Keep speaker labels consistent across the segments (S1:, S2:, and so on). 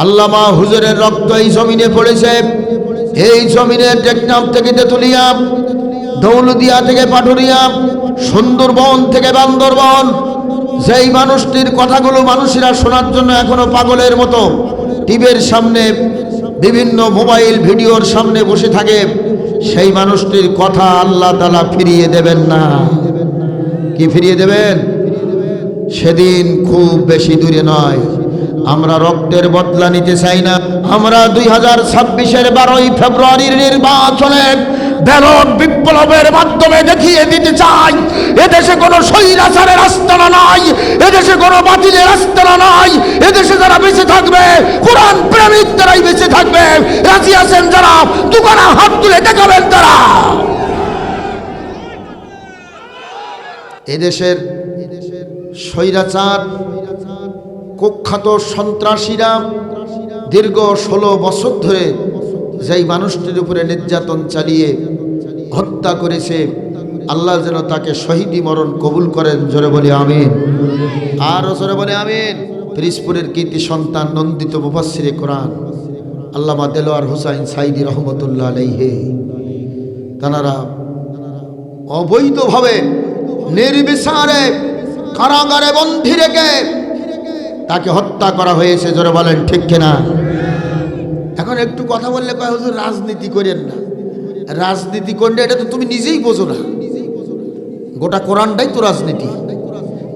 S1: আল্লামা হুজুরের রক্ত এই জমিনে পড়েছে। এই জমিনে টেকনাফ থেকে তেতুলিয়া, দৌলদিয়া থেকে পাটুরিয়া, সুন্দরবন থেকে বান্দরবন, যেই মানুষটির কথাগুলো মানুষেরা শোনার জন্য এখনো পাগলের মতো টিভির সামনে, বিভিন্ন মোবাইল ভিডিওর সামনে বসে থাকে, সেই মানুষটির কথা আল্লাহ তাআলা ফিরিয়ে দেবেন না। কি ফিরিয়ে দেবেন? সেদিন খুব বেশি দূরে নয়। আমরা রক্তের বদলা নিতে চাই না। আমরা 2026-এর 12ই ফেব্রুয়ারির নির্বাচনে ব্যালট বিপ্লবের মাধ্যমে দেখিয়ে দিতে চাই, এদেশে কোনো স্বৈরাচারের আস্তানা নাই, এদেশে কোনো বাতিলের আস্তানা নাই। এদেশে যারা বেঁচে থাকবে কোরআন প্রেমিক তারাই বেঁচে থাকবে। রাজি আছেন যারা? দোকানে হাত তুলে দেখাবেন তারা। এদেশের স্বৈরাচার কুখ্যাত সন্ত্রাসীরা দীর্ঘ 16 বছর ধরে যেই মানুষটির উপরে নির্যাতন চালিয়ে হত্যা করেছে, আল্লাহ যেন তাকে শহীদি মরণ কবুল করেন। জোরে বলি আমিন। আরো জোরে বলি আমিন। পিরিজপুরের কৃতি সন্তান, নন্দিত মুফাসসিরে কোরআন আল্লামা দেলোয়ার হোসাইন সাইদি রহমতুল্লাহ আলাইহি, তারা অবৈধভাবে নির্বিচারে কারাগারে বন্দী রেখে তাকে হত্যা করা হয়েছে। জোরে বলেন ঠিক কিনা? এখন একটু কথা বললে কয় হুজুর রাজনীতি করেন না। রাজনীতি করলে এটা তো তুমি নিজেই বোঝো না। গোটা কোরআনটাই তো রাজনীতি।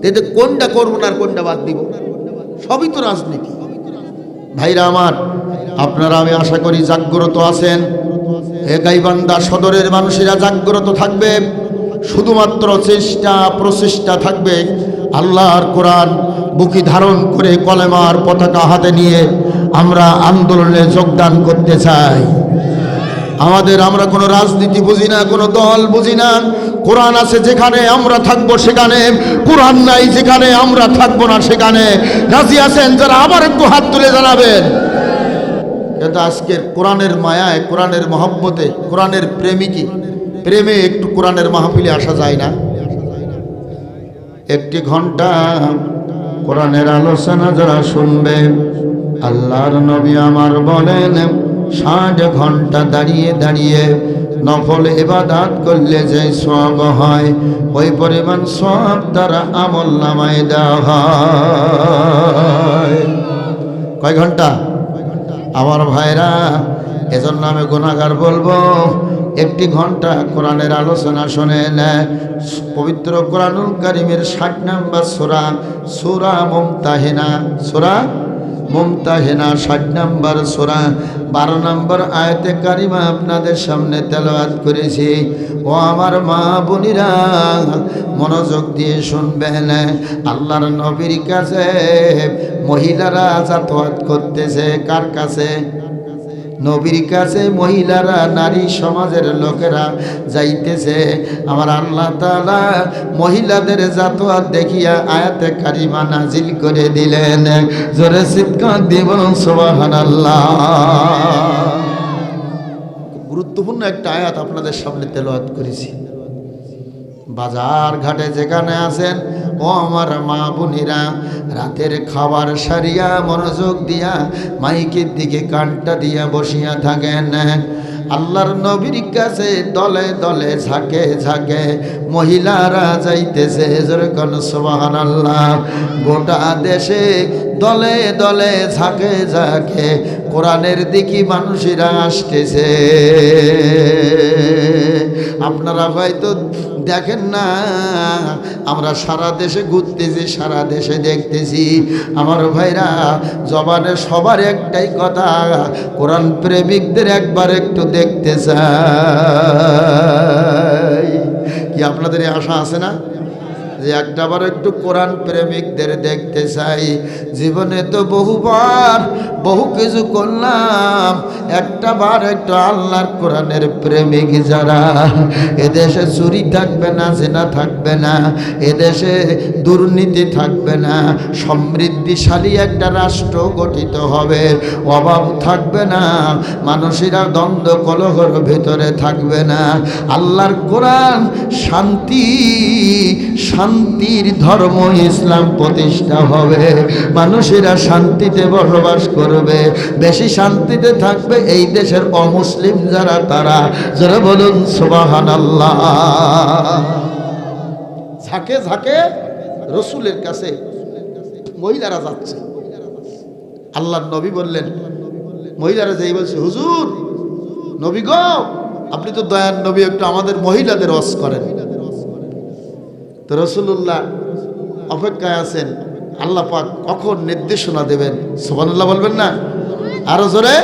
S1: এতে কোনটা করবো না আর কোনটা বাদ দিব, সবই তো রাজনীতি। ভাইরা আমার, আপনারা আমি আশা করি জাগ্রত আছেন। এ গাইবান্ধা সদরের মানুষেরা জাগ্রত থাকবে। শুধুমাত্র চেষ্টা প্রচেষ্টা থাকবে। আল্লাহর কোরআন বুকি ধারণ করে কলেমার পতাকা হাতে নিয়ে আমরা আন্দোলনে যোগদান করতে চাই। আমরা কোনো রাজনীতি বুঝি না, কোনো দল বুঝি না। কোরআন আছে যেখানে আমরা থাকবো সেখানে, কোরআন নাই যেখানে আমরা থাকবো না সেখানে। রাজি আছেন যারা? আবার একটু হাত তুলে জানাবেন। কিন্তু আজকের কোরআনের মায়ায়, কোরআনের মহব্বতে, কোরআনের প্রেমে একটু কোরআনের মাহফিলে আসা যায় না? একটি ঘন্টা কোরআনের আলোচনা যারা শুনবে, আল্লাহর নবী আমার বলেন 60 ঘন্টা দাঁড়িয়ে দাঁড়িয়ে নফল ইবাদত করলে যে সওয়াব হয়, ওই পরিমাণ সওয়াব তারা আমল নামায় দেওয়া হয়। কয় ঘন্টা? আমার ভাইরা, এজন্য আমি গুনাহগার বলবো, একটি ঘন্টা কোরআনের আলোচনা শোনেন। পবিত্র কোরআনুল কারীমের 60 নম্বর সূরা মুমতাহিনা 60 নম্বর সূরা 12 নম্বর আয়াতে কারিমা আপনাদের সামনে তেলাওয়াত করেছি। ও আমার মা বোনেরা, মনোযোগ দিয়ে শুনবেন। আল্লাহর নবীর কাছে মহিলারা যাতায়াত করতেছে। কার কাছে? নবীর কাছে মহিলারা, নারী সমাজের লোকেরা যাইতেছে। আমার আল্লাহ তাআলা মহিলাদের যাতায়াত দেখিয়া আয়াতে কারিমা নাজিল করে দিলেন। জোরে চিৎকার দিয়ে বলুন সুবহানাল্লাহ। গুরুত্বপূর্ণ একটা আয়াত আপনাদের সামনে তেলাওয়াত করেছি। বাজার ঘাটে যেখানে আছেন, ও আমার মা বোনেরা, রাতের খাবার সারিয়া মনোযোগ দিয়া মাইকের দিকে কানটা দিয়া বসিয়া থাকেন। আল্লাহর নবীর কাছে দলে দলে ঝাঁকে ঝাঁকে মহিলারা যাইতেছে। যেরকম সুবহানাল্লাহ। গোটা দেশে দলে দলে ঝাঁকে ঝাঁকে কোরআনের দিকে মানুষেরা আসতেছে। আপনারা হয়তো দেখেন না, আমরা সারা দেশে ঘুরতেছি, সারা দেশে দেখতেছি। আমার ভাইরা, জবানে সবার একটাই কথা, কোরআন প্রেমিকদের একবার একটু দেখতে চাই। কি আপনাদের এই আশা আছে না যে একটাবার একটু কোরআন প্রেমিকদের দেখতে চাই? জীবনে তো বহুবার বহু কিছু করলাম, একটাবার একটু আল্লাহর কোরআনের প্রেমিক যারা, এদেশে চুরি থাকবে না, জেনা থাকবে না, এদেশে দুর্নীতি থাকবে না, সমৃদ্ধিশালী একটা রাষ্ট্র গঠিত হবে, অভাব থাকবে না, মানুষেরা দ্বন্দ্ব কলহের ভিতরে থাকবে না। আল্লাহর কোরআন শান্তির ধর্ম ইসলাম প্রতিষ্ঠা হবে, মানুষেরা শান্তিতে বসবাস করবে। করবে, বেশি শান্তিতে থাকবে এই দেশের অমুসলিম যারা তারা। যারা বলুন সুবহানাল্লাহ। ঝাঁকে ঝাঁকে রসুলের কাছে মহিলারা যাচ্ছে। আল্লাহর নবী বললেন, মহিলারা যেই বলছে, হুজুর নবী গো, আপনি তো দয়ার নবী, একটু আমাদের মহিলাদের ওয়াজ করেন। তো রাসূলুল্লাহ অপেক্ষায় আছেন, আল্লাহ পাক কখন নির্দেশনা দেবেন। সুবহানাল্লাহ বলবেন না? আরো জোরে।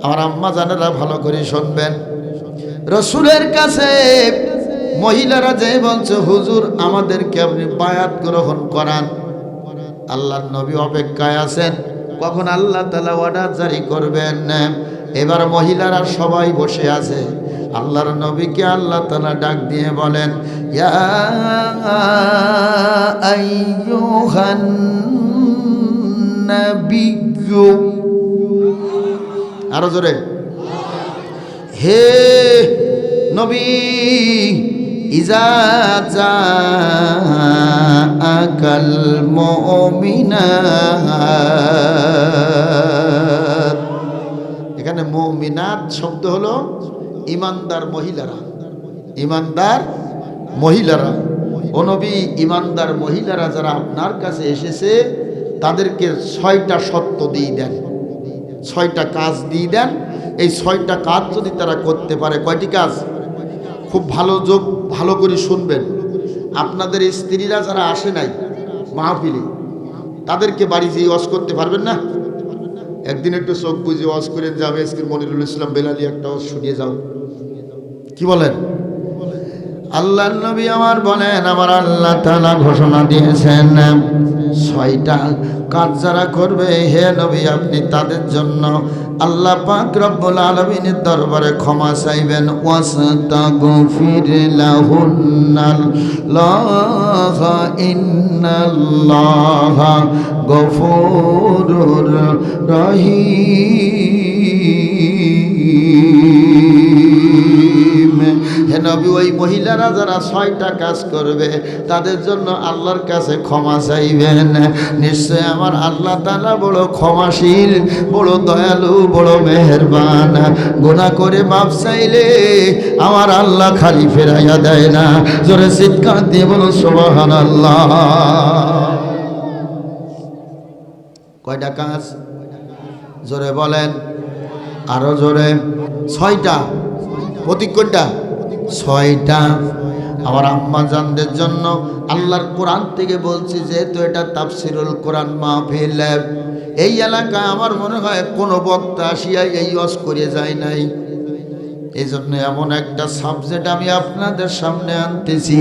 S1: আমার আম্মা জানেরা ভালো করে শুনবেন, রসুলের কাছে মহিলারা যে বলছে, হুজুর আমাদেরকে আপনি বায়াত গ্রহণ করান। আল্লাহর নবী অপেক্ষায় আছেন কখন আল্লাহ তাআলা অর্ডার জারি করবেন। এবার মহিলারা সবাই বসে আছে। আল্লাহর নবীকে আল্লাহ তাআলা ডাক দিয়ে বলেন, ইয়া আইয়ুহান নাবিয়্যু, আরো জোরে, হে নবী, ইজা জাআকাল মুমিনাত। এখানে মুমিনাত শব্দ হলো ইমানদার মহিলারা। ইমানদার মহিলারা, ও নবী, ইমানদার মহিলারা যারা আপনার কাছে এসেছে তাদেরকে 6টা সত্য দিয়ে দেন, 6টা কাজ দিয়ে দেন। এই 6টা কাজ যদি তারা করতে পারে, কয়টি কাজ? খুব ভালো করে শুনবেন। আপনাদের স্ত্রীরা যারা আসে নাই মাহফিলে, তাদেরকে বাড়ি যেয়ে ওয়াজ করতে পারবেন না? একদিন একটু চোখ বুঝে ওয়াজ করেন যে আমি আজকে মনিরুল ইসলাম বেলালি একটা ওয়াজ শুনিয়ে যাও। কি বলেন? আল্লাহর নবী আমার বলেন, আমার আল্লাহ তাআলা ঘোষণা দিয়েছেন 6টা কাজ যারা করবে, হে নবী আপনি তাদের জন্য আল্লাহ পাক রব্বুল আলামিনের দরবারে ক্ষমা চাইবেন। ওয়াস্তাগফির লাহুন্নাল্লাহা ইন্নাল্লাহা গফুরুর রহিম। হে নবী, ওই মহিলারা যারা 6টা কাজ করবে তাদের জন্য আল্লাহর কাছে ক্ষমা চাইবেন। নিশ্চয় আমার আল্লাহ তাআলা বড় ক্ষমাশীল, বড় দয়ালু, বড় মেহেরবান। গুনাহ করে মাফ চাইলে আমার আল্লাহ খালি ফেরাইয়া দেয় না। জোরে চিৎকার দিয়ে বলো সুবহানাল্লাহ। কয়টা কাজ? জোরে বলেন, আরো জোরে। 6টা। প্রতীক কোনটা? 6টা। আমার আম্মা জানদের জন্য আল্লাহর কোরআন থেকে বলছি, যেহেতু এটা তাফসিরুল কোরআন মাহফিল, এই এলাকায় আমার মনে হয় কোনো বক্তা আসিয়া এই ওয়াজ করে যায় নাই। এই জন্য এমন একটা সাবজেক্ট আমি আপনাদের সামনে আনতেছি।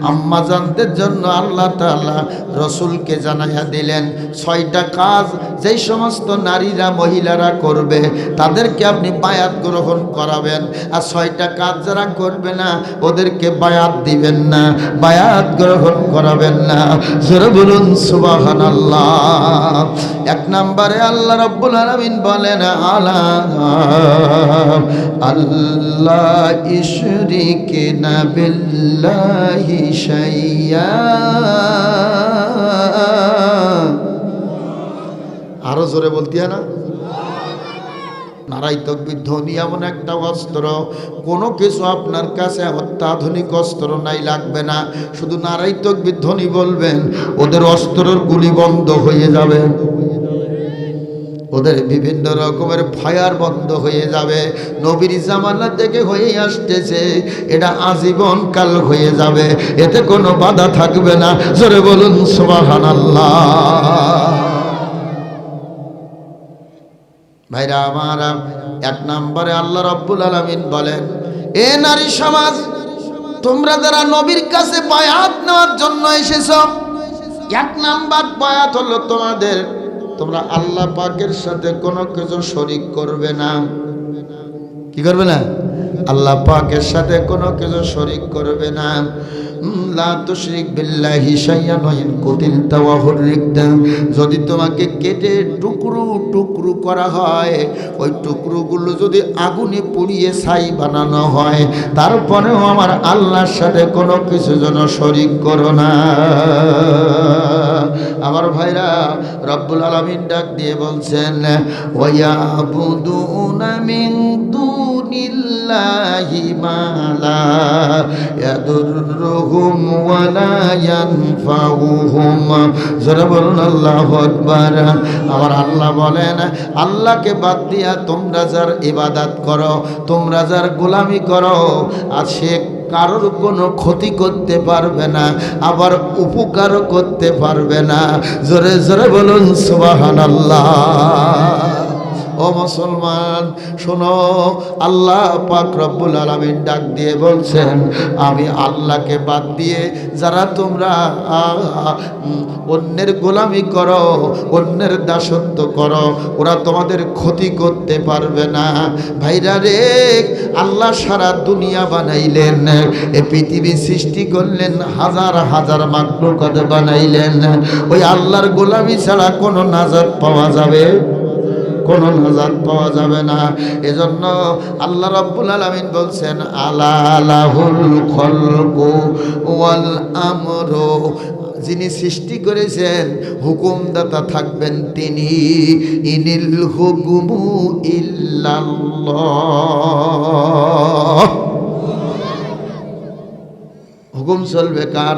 S1: আম্মা জানদের জন্য আল্লাহ তাআলা রসুলকে জানাইয়া দিলেন 6টা কাজ যেই সমস্ত নারীরা মহিলারা করবে তাদেরকে আপনি বায়াত গ্রহণ করাবেন, আর 6টা কাজ যারা করবে না ওদেরকে বায়াত দিবেন না, বায়াত গ্রহণ করাবেন না। জোরে বলুন সুবহানাল্লাহ। 1 নম্বরে আল্লাহ রাব্বুল আলামিন বলেন, আল্লাহ ইশরিকনা বিল্লাহি শাইয়া। আরো জোরে বলতে হয় না? নারাই তাকবীর ধ্বনি এমন একটা অস্ত্র, কোনো কিছু আপনার কাছে অত্যাধুনিক অস্ত্র নাই, লাগবে না। শুধু নারাই তাকবীর ধ্বনি বলবেন, ওদের অস্ত্রের গুলি বন্ধ হয়ে যাবে, ওদের বিভিন্ন রকমের ফায়ার বন্ধ হয়ে যাবে। নবীর জামানা থেকে হয়ে আসতেছে, এটা আজীবন কাল হয়ে যাবে, এতে কোনো বাধা থাকবে না। জোরে বলুন সুবহানাল্লাহ। ভাইরা আমার, 1 নম্বরে আল্লাহ রাব্বুল আলামিন বলেন, এ নারী সমাজ, তোমরা যারা নবীর কাছে বায়াত নেওয়ার জন্য এসেছো, 1 নাম্বার বায়াত হলো তোমরা আল্লাহ পাকের সাথে কোনো কিছু শরীক করবে না। কি করবে না? আল্লাহ পাকের সাথে কোনো কিছু শরীক করবে না। লা তুশরিক বিল্লাহি শাইআন ওয়া ইন কুতিলতা ওয়া হুররিকতা, যদি তোমাকে কেটে টুকরো টুকরো করা হয়, ওই টুকরোগুলো যদি আগুনে পুড়িয়ে ছাই বানানো হয়, তারপরেও আমার আল্লাহর সাথে কোনো কিছু যেন শরীক করো না। আমার ভাইরা রব্বুল আলামিন ডাক দিয়ে বলছেন ওয়ায়াবুদুনা মিন দুনিল্লাহি মা লা ইয়াদুররুহুম ওয়া লা ইয়ানফাউহুম। যারা বলুন আল্লাহু আকবার। আমার আল্লাহ বলেন আল্লাহকে বাদ দিয়া তোমরা যার ইবাদত করো, তোমরা যার গোলামি করো, আর সে কারোর কোনো ক্ষতি করতে পারবে না, আবার উপকারও করতে পারবে না। জোরে জোরে বলুন সুবহানাল্লাহ। ও মুসলমান শোনো, আল্লাহ পাক রব্বুল আলামিন ডাক দিয়ে বলছেন আমি আল্লাহকে বাদ দিয়ে যারা তোমরা অন্যের গোলামি করো, অন্যের দাসত্ব করো, ওরা তোমাদের ক্ষতি করতে পারবে না। ভাইরা রে, আল্লাহ সারা দুনিয়া বানাইলেন, এই পৃথিবী সৃষ্টি করলেন, হাজার হাজার মাখলুকাত বানাইলেন। ওই আল্লাহর গোলামি ছাড়া কোনো নাজাত পাওয়া যাবে? কোনো নাজাত পাওয়া যাবে না। এজন্য আল্লাহ রাব্বুল আলামিন বলছেন আলা লাহুল খলকু ওয়াল আমরু, যিনি সৃষ্টি করেছেন হুকুমদাতা থাকবেন তিনি। ইনিল হুকুমু ইল্লাল্লাহ। হুকুম চলবে কার?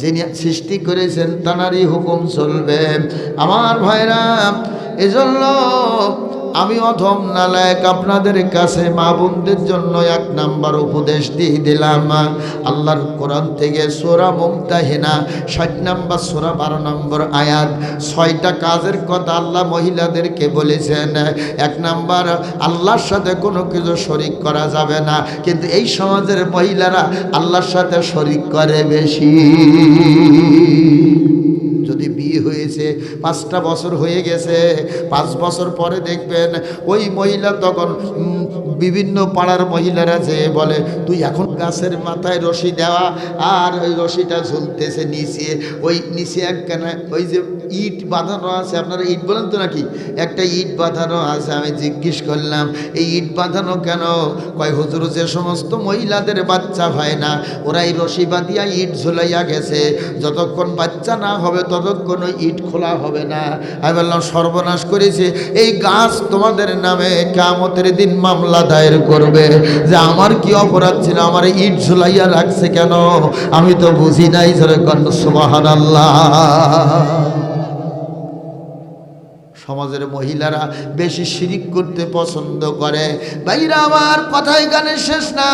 S1: যিনি সৃষ্টি করেছেন তানারই হুকুম চলবে। আমার ভাইরা, এজন্য আমি অধম নালায়েক আপনাদের কাছে মা বোনদের জন্য এক নাম্বার উপদেশ দিয়ে দিলাম। আল্লাহর কোরআন থেকে সূরা মুমতাহিনা 60 নম্বর সূরা 12 নম্বর আয়াত, 6টা কাজের কথা আল্লাহ মহিলাদেরকে বলেছেন। এক নাম্বার, আল্লাহর সাথে কোনো কিছু শরিক করা যাবে না। কিন্তু এই সমাজের মহিলারা আল্লাহর সাথে শরিক করে বেশি। যদি বিয়ে হয়েছে 5টা বছর হয়ে গেছে, 5 বছর পরে দেখবেন ওই মহিলা তখন বিভিন্ন পাড়ার মহিলারা যে বলে তুই এখন গাছের মাথায় রশি দেওয়া, আর ওই রশিটা ঝুলতেছে নিচে, ওই নিচে একখানা ওই যে ইট বাঁধানো আছে, আপনারা ইট বলেন তো নাকি, একটা ইট বাঁধানো আছে। আমি জিজ্ঞেস করলাম এই ইট বাঁধানো কেন? কয় হুজুর যে সমস্ত মহিলাদের বাচ্চা হয় না, ওরা এই রশি বাঁধিয়া ইট ঝুলাইয়া গেছে, যতক্ষণ বাচ্চা না হবে ততক্ষণ ওই ইট খোলা হবে না। আমি বললাম সর্বনাশ করেছে, এই গাছ তোমাদের নামে কিয়ামতের দিন মামলা দায়ের করবে যে আমার কি অপরাধ ছিল, আমার ইট ঝুলাইয়া রাখছে কেন, আমি তো বুঝি নাই। সুবহানাল্লাহ। সমাজের মহিলারা বেশি শিরিক করতে পছন্দ করে। ভাইরা আমার কথা এখানে শেষ না।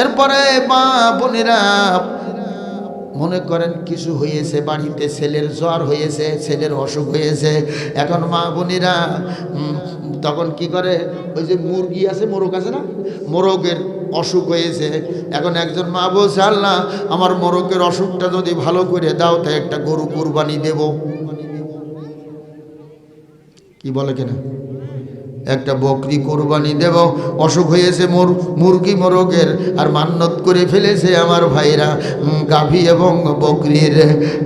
S1: এরপরে মা বোনেরা মনে করেন কিছু হয়েছে বাড়িতে, ছেলের জ্বর হয়েছে, ছেলের অসুখ হয়েছে, এখন মা বোনেরা তখন কি করে, ওই যে মুরগি আছে, মোরগ আছে না, মোরগের অসুখ হয়েছে। এখন একজন মা বলছে আল্লাহ আমার মোরগের অসুখটা যদি ভালো করে দাও তাই একটা গরু কুরবানি দেব। কি বলে কিনা, একটা বকরি কোরবানি দেব। অসুখ হয়েছে মুরগি মোরগের, আর মান্নত করে ফেলেছে আমার ভাইরা গাভী এবং বকরির।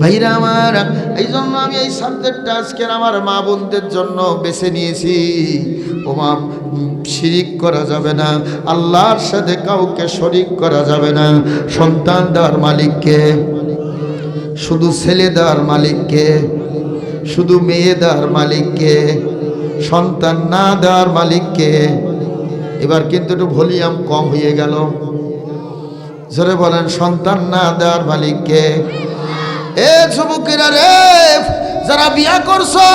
S1: ভাইরা আমার, এই জন্য আমি এই সাবজেক্টটা আজকে আমার মা বোনদের জন্য বেছে নিয়েছি। ও মা, শিরিক করা যাবে না, আল্লাহর সাথে কাউকে শরিক করা যাবে না। সন্তান দেওয়ার মালিককে, শুধু ছেলে দেওয়ার মালিককে, শুধু মেয়ে দেওয়ার মালিককে, সন্তান না দেওয়ার মালিককে। এবার কিন্তু একটু ভলিউম কম হয়ে গেল, জোরে বলেন সন্তান না দেওয়ার মালিককে। এ যুবকেরা রে, যারা বিয়া করছো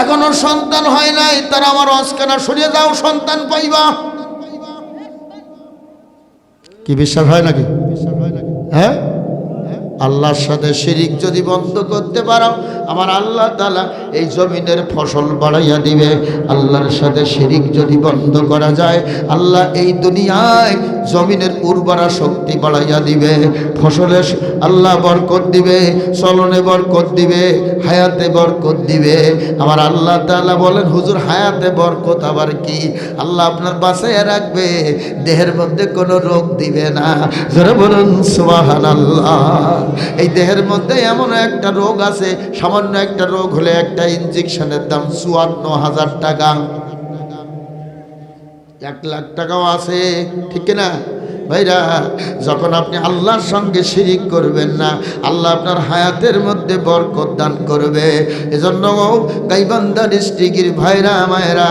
S1: এখনো সন্তান হয় নাই, তারা আমার অস্কানা সরিয়ে যাও, সন্তান পাইবা। কি বিশ্বাস হয় নাকি? হ্যাঁ, আল্লাহর সাথে শিরিক যদি বন্ধ করতে পারো, আমার আল্লাহ তাআলা এই জমিনের ফসল বাড়াইয়া দিবে। আল্লাহর সাথে শিরিক যদি বন্ধ করা যায়, আল্লাহ এই দুনিয়ায় জমিনের উর্বরা শক্তি বাড়াইয়া দিবে, ফসলে আল্লাহ বরকত দিবে, চলনে বরকত দিবে, হায়াতে বরকত দিবে। আমার আল্লাহ তাআলা বলেন হুজুর হায়াতে বরকত আবার কি? আল্লাহ আপনার বাঁচাইয়া রাখবে, দেহের মধ্যে কোনো রোগ দিবে না। যারা বলুন সুবহানাল্লাহ। এই দেহের মধ্যে এমন একটা রোগ আছে, সামান্য একটা রোগ হলে একটা ইনজেকশনের দাম 54,000 টাকা, 1 লাখ টাকাও আছে, ঠিক না? ভাইরা, যখন আপনি আল্লাহর সঙ্গে শিরিক করবেন না, আল্লাহ আপনার হায়াতের মধ্যে বরকত দান করবে। এজন্য গাইবান্ধা ডিস্ট্রিক্টের ভাইরা মায়েরা,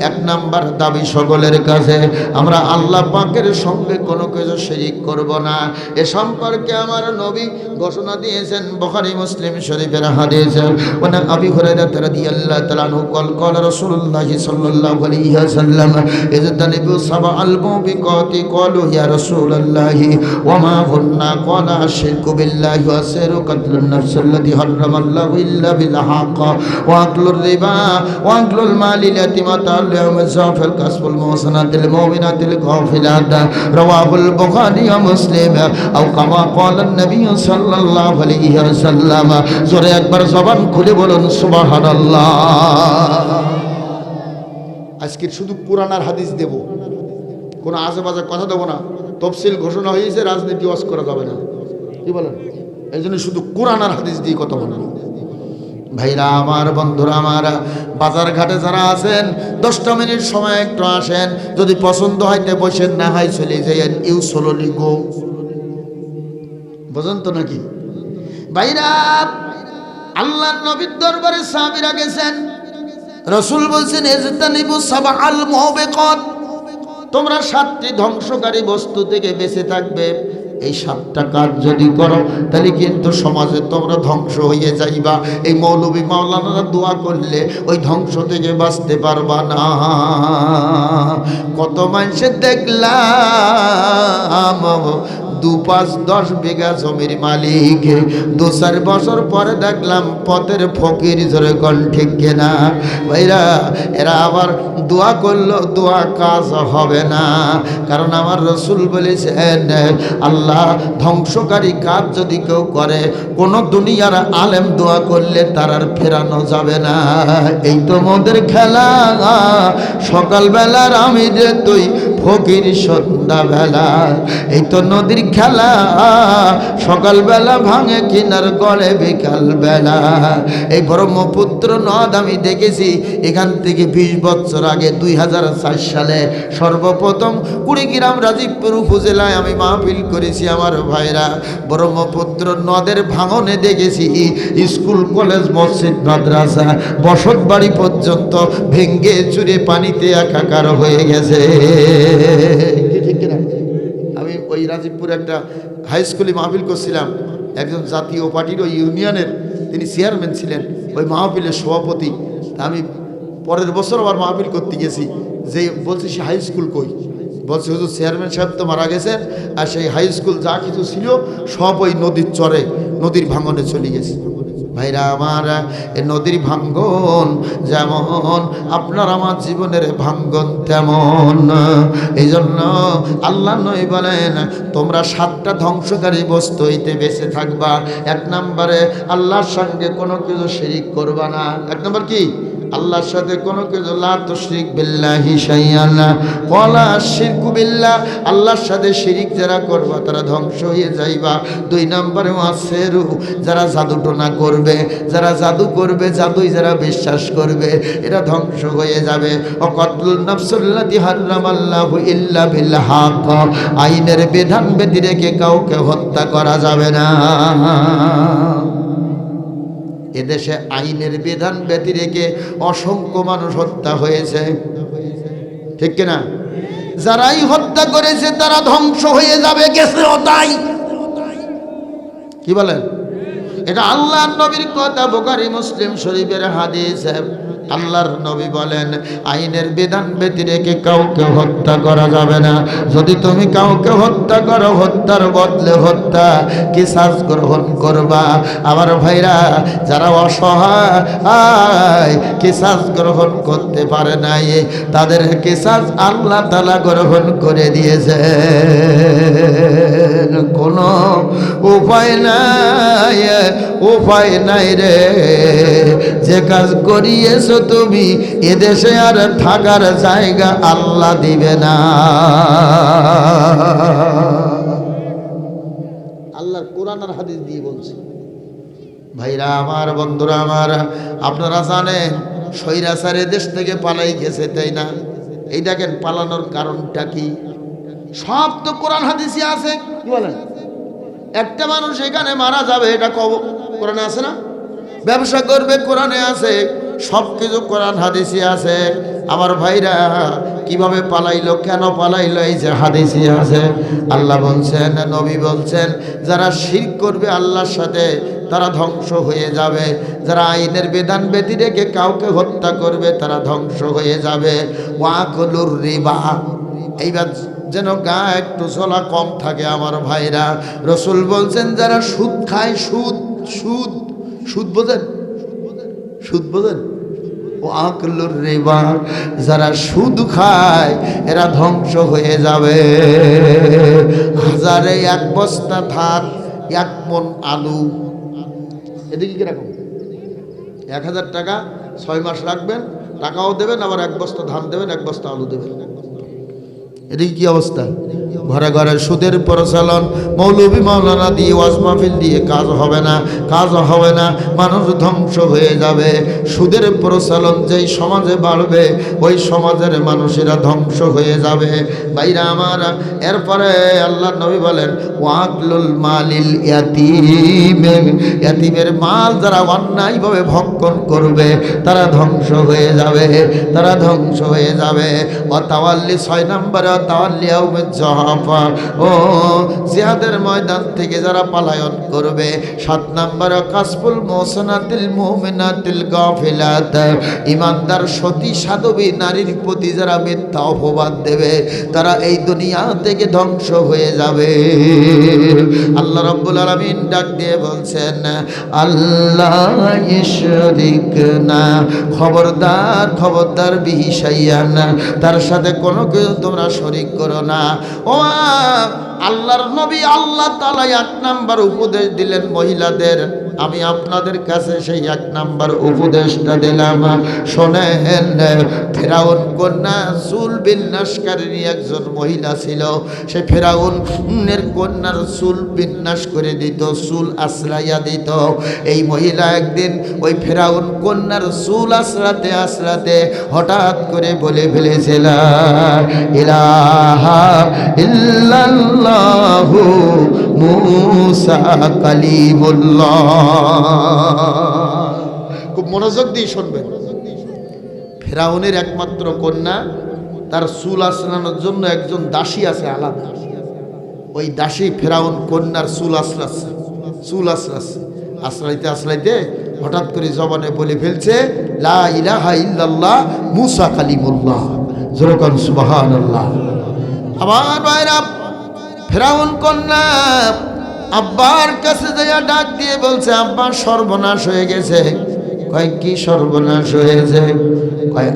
S1: 1 নাম্বার দাবি সকলের কাছে, আমরা আল্লাহ পাকের সঙ্গে কোনো কিছু শিরিক করব না। এ সম্পর্কে আমার নবী ঘোষণা দিয়েছেন, বুখারী মুসলিম শরীফের হাদিস। ওনা আবি হুরায়রা রাদিয়াল্লাহু তাআলা আনহু قال رسول الله صلى الله عليه وسلم اجتنبوا سبع الموبقات قالوا يا رسول الله وما هن قال الشرك بالله وسر قتل النفس الذي حرم الله الا بالحق واكل الربا واكل المال اليتيم واليوم الزاف الكسب المحصنات المؤمنات الغافلات رواه البخاري ومسلم او كما قال النبي صلى الله عليه وسلم জোরে একবার জবান খুলে বলুন সুবহানাল্লাহ। আজকে শুধু কোরআন আর হাদিস দেব, কোনো আজেবাজে কথা দেবো না। তফসিল ঘোষণা হয়েছে, রাজনীতি ওয়াজ করা যাবে না, কি বলেন? এই জন্য শুধু কোরআন আর হাদিস দিয়ে কথা বলেন। ভাইরা আমার, বন্ধুরা আমার, বাজার ঘাটে যারা আছেন 10টা মিনিট সময় একটু আসেন, যদি পছন্দ হয়তে বসেন, না হয় চলে যাইয়েন। ইউ সোলোলি গো, বোঝেন তো নাকি? ভাইরা, আল্লাহর নবীর দরবারে সাহাবীরা গেছেন, রাসূল বলছেন ইজতানিবু সাবআল মুবিকাত, তোমরা 7টি ধ্বংসকারী বস্তু থেকে বেঁচে থাকবে। এই 7টা কাজ যদি করো তাহলে কিন্তু সমাজে তোমরা ধ্বংস হয়ে যাইবা। এই মৌলবী মাওলানারা দোয়া করলে ওই ধ্বংস থেকে বাঁচতে পারবা না। কত মানুষে দেখলাম 2-5-10 বিঘা জমির মালিক, 2-4 বছর পরে দেখলাম পথের ফকির। জোরে কোন ঠিক কিনা? ভাইরা, এরা আবার দোয়া করলো, দোয়া কাজ হবে না। কারণ আমার রাসূল বলেছেন, আল্লাহ ধ্বংসকারী কাজ যদি কেউ করে, কোন দুনিয়ার আলেম দোয়া করলে তার আর ফেরানো যাবে না। এই তো মোদের খেলা, সকালবেলার আমি যে তুই ফকির সন্ধ্যাবেলা। এই তো নদীর খেলা, সকালবেলা ভাঙে কিনার গড়ে বিকালবেলা। এই ব্রহ্মপুত্র নদ আমি দেখেছি এখান থেকে 20 বছর আগে 2004 সালে সর্বপ্রথম কুড়িগ্রাম রাজীবপুর উপজেলায় আমি মাহফিল করেছি। আমার ভাইরা, ব্রহ্মপুত্র নদের ভাঙনে দেখেছি স্কুল, কলেজ, মসজিদ, মাদ্রাসা, বসত বাড়ি পর্যন্ত ভেঙ্গে চুরে পানিতে একাকার হয়ে গেছে। ঠিক কিনা? আমি ওই রাজীবপুরে একটা হাই স্কুলে মাহফিল করছিলাম, একজন জাতীয় পার্টির ওই ইউনিয়নের তিনি চেয়ারম্যান ছিলেন, ওই মাহফিলের সভাপতি। আমি পরের বছর আবার মাহফিল করতে গেছি, যে বলছি সে হাই স্কুল কই? বলছে হুজুর চেয়ারম্যান সাহেব তো মারা গেছেন, আর সেই হাই স্কুল যা কিছু ছিল সব ওই নদীর চরে, নদীর ভাঙনে চলে গেছে। ভাইরা আমার, এ নদীর ভাঙ্গন যেমন আপনার আমার জীবনের ভাঙ্গন তেমন। এই জন্য আল্লাহ নবী বলেন, তোমরা 7টা ধ্বংসকারী বস্তু হইতে বেঁচে থাকবা। 1 নম্বরে আল্লাহর সঙ্গে কোনো কিছু শিরিক করবা না। 1 নম্বর কি? আল্লাহর সাথে কোনো কিছু, লা তুশরিক বিল্লাহি শাইআন ওয়ালা শিরকু বিল্লাহ, আল্লাহর সাথে শিরিক যারা করবা তারা ধ্বংস হয়ে যাইবা। 2 নম্বরে ওয়াসেরু, যারা জাদু টোনা করবে, যারা জাদু করবে, জাদুই যারা বিশ্বাস করবে, এরা ধ্বংস হয়ে যাবে। ও কতলুন নাফসুল্লাতি হারামাল্লাহু ইল্লা বিল হক, আইনের বিধান ব্যতি রেখে কাউকে হত্যা করা যাবে না। এদেশে আইনের বিধান ব্যতি রেখে অসংখ্য মানুষ হত্যা হয়েছে, ঠিক কিনা? যারাই হত্যা করেছে তারা ধ্বংস হয়ে যাবে, গেছেও তাই। কি বলেন? এটা আল্লাহর নবীর কথা, বুখারী মুসলিম শরীফের হাদিস। আল্লাহর নবী বলেন, আইনের বিধান ব্যতি রেখে কাউকে হত্যা করা যাবে না। যদি তুমি কাউকে হত্যা করো, হত্যার বদলে হত্যা কিসাস গ্রহণ করবা। আমার ভাইরা, যারা অসহায় কিসাস গ্রহণ করতে পারে নাই, তাদের কিসাস আল্লাহ তাআলা গ্রহণ করে দিয়েছে। কোনো উপায় নাই, উপায় নাই রে। যে কাজ করিয়েছ তুমি, এদেশে আর থাকার জায়গা আল্লাহ দিবে না। আল্লাহর কোরআন আর হাদিস দিয়ে বলছি। ভাইরা আমার, বন্ধুরা আমার, আপনারা জানেন স্বৈরাচার দেশ থেকে পালাই গেছে, তাই না? এই দেখেন, পালানোর কারণটা কি? সব তো কোরআন হাদিসে আছে। কি বলেন? একটা মানুষ এখানে মারা যাবে, এটা কোরআনে আছে না? ব্যবসা করবে, কোরআনে আছে। সব কিছু কোরআন হাদিসে আছে। আমার ভাইরা কিভাবে পালাইলো, কেন পালাইলো, এই যে হাদিসে আছে। আল্লাহ বলছেন, নবী বলছেন, যারা শিরক করবে আল্লাহর সাথে তারা ধ্বংস হয়ে যাবে। যারা আইনের বিধান ব্যতি রেখে কাউকে হত্যা করবে তারা ধ্বংস হয়ে যাবে। ওয়াকুলুর রিবা, এইবার যেন গা একটু চলা কম থাকে আমার ভাইরা। রসুল বলছেন যারা সুদ খায়, সুদ সুদ সুদ বোঝেন? সুদ বোঝেন? ও আকলুর রিবা, যারা সুদ খায় এরা ধ্বংস হয়ে যাবে। হাজারে এক বস্তা ধান, 1 মণ আলু, এদিকে কিরকম? 1000 টাকা 6 মাস রাখবেন, টাকাও দেবেন, আবার 1 বস্তা ধান দেবেন, 1 বস্তা আলু দেবেন। এদিকে কি অবস্থা? ঘরে ঘরে সুদের প্রচলন। মৌলবী মাওলানা দিয়ে, ওয়াজ মাহফিল দিয়ে কাজ হবে না, কাজ হবে না, মানুষ ধ্বংস হয়ে যাবে। সুদের প্রচলন যেই সমাজে বাড়বে ওই সমাজের মানুষেরা ধ্বংস হয়ে যাবে। ভাইরা আমার, এরপরে আল্লাহ নবী বলেন ওয়াকলুল মালিল ইয়াতীম, ইয়াতীমের মাল যারা অন্যায়ভাবে ভক্ষণ করবে তারা ধ্বংস হয়ে যাবে, তারা ধ্বংস হয়ে যাবে। ওয়াতাওয়াল্লি 6 নম্বরে ওয়াতাওয়াল্লি ইয়াউমিজ জাহাফা, ও জিহাদের ময়দান থেকে যারা পলায়ন করবে। 7 নম্বরে কাসফুল মুহসানাতিল মুমিনাতিল গাফিলাত, ইমানদার সতী সাধবী নারীর প্রতি যারা মিথ্যা অপবাদ দেবে তারা এই দুনিয়া থেকে ধ্বংস হয়ে যাবে। আল্লাহ রাব্বুল আলামিন ডাক দিয়ে বলছেন আল্লাহ ইশরিকনা, খবরদার খবরদার বিহি শাইয়ান, তার সাথে কোনো কিছু তোমরা শরীক করো না। ও আল্লাহর নবী, আল্লাহ তাআলা 1 নাম্বার উপদেশ দিলেন মহিলাদের। আমি আপনাদের কাছে সেই 1 নাম্বার উপদেশটা দিলাম, শোনেন। ফেরাউন কন্যা চুল বিন্যাসকারিণী একজন মহিলা ছিল। সে ফেরাউনের কন্যার চুল বিন্যাস করে দিত, চুল আশ্রাইয়া দিত। এই মহিলা একদিন ওই ফেরাউন কন্যার চুল আশ্রাতে আশ্রাতে হঠাৎ করে বলে ফেলেছিল ইলাহা ইল্লাল্লাহু মুসা কালিমুল্লাহ। খুব মনোযোগ দিয়ে শুনবেন। ফেরাউনের একমাত্র কন্যা, তার চুল আশ্রানোর জন্য একজন দাসী আছে আলাদা। ওই দাসী ফেরাউন কন্যার চুল আশ্রাচ্ছে, চুল আশ্রাচ্ছে। আশ্রাইতে আশ্রাইতে হঠাৎ করে জবানে বলে ফেলছে লা ইলাহা ইল্লাল্লাহ মুসা কালিমুল্লাহ। যেরকম সুবহানাল্লাহ। আমার ভাইরা, ফেরাউন কন্যা আব্বার কাছে যাইয়া ডাক দিয়ে বলছে আব্বা সর্বনাশ হয়ে গেছে। কয় কি সর্বনাশ হয়েছে? কয়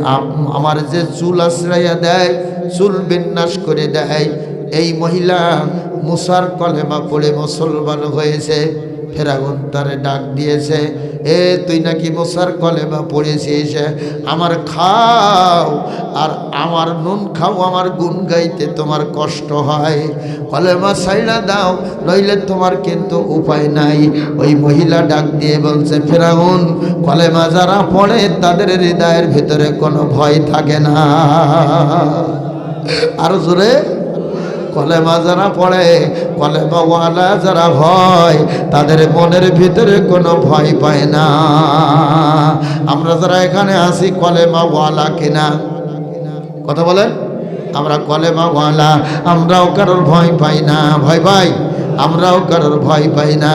S1: আমার যে চুল আশ্রাইয়া দেয়, চুল বিন্যাস করে দেয়, এই মহিলা মুসার কলেমা পড়ে মুসলমান হয়েছে। ফেরাউন তারে ডাক দিয়েছে, এ তুই নাকি মুসার কলেমা পড়েছিস, আমার খাও আর আমার নুন খাও, আমার গুণ গাইতে তোমার কষ্ট হয়, কলেমা ছাইড়া দাও, নইলে তোমার কিন্তু উপায় নাই। ওই মহিলা ডাক দিয়ে বলছে ফেরাউন, কলেমা যারা পড়ে তাদের হৃদয়ের ভিতরে কোনো ভয় থাকে না। আরো জোরে, কলেমা যারা পড়ে, কলেমা ওয়ালা যারা হয়, তাদের মনের ভিতরে কোনো ভয় পায় না। আমরা যারা এখানে আছি কলেমা ওয়ালা কিনা? কথা বলেন, আমরা কলেমা ওয়ালা, আমরাও কারোর ভয় পাই না। ভয় পাই? আমরাও কারোর ভয় পাই না।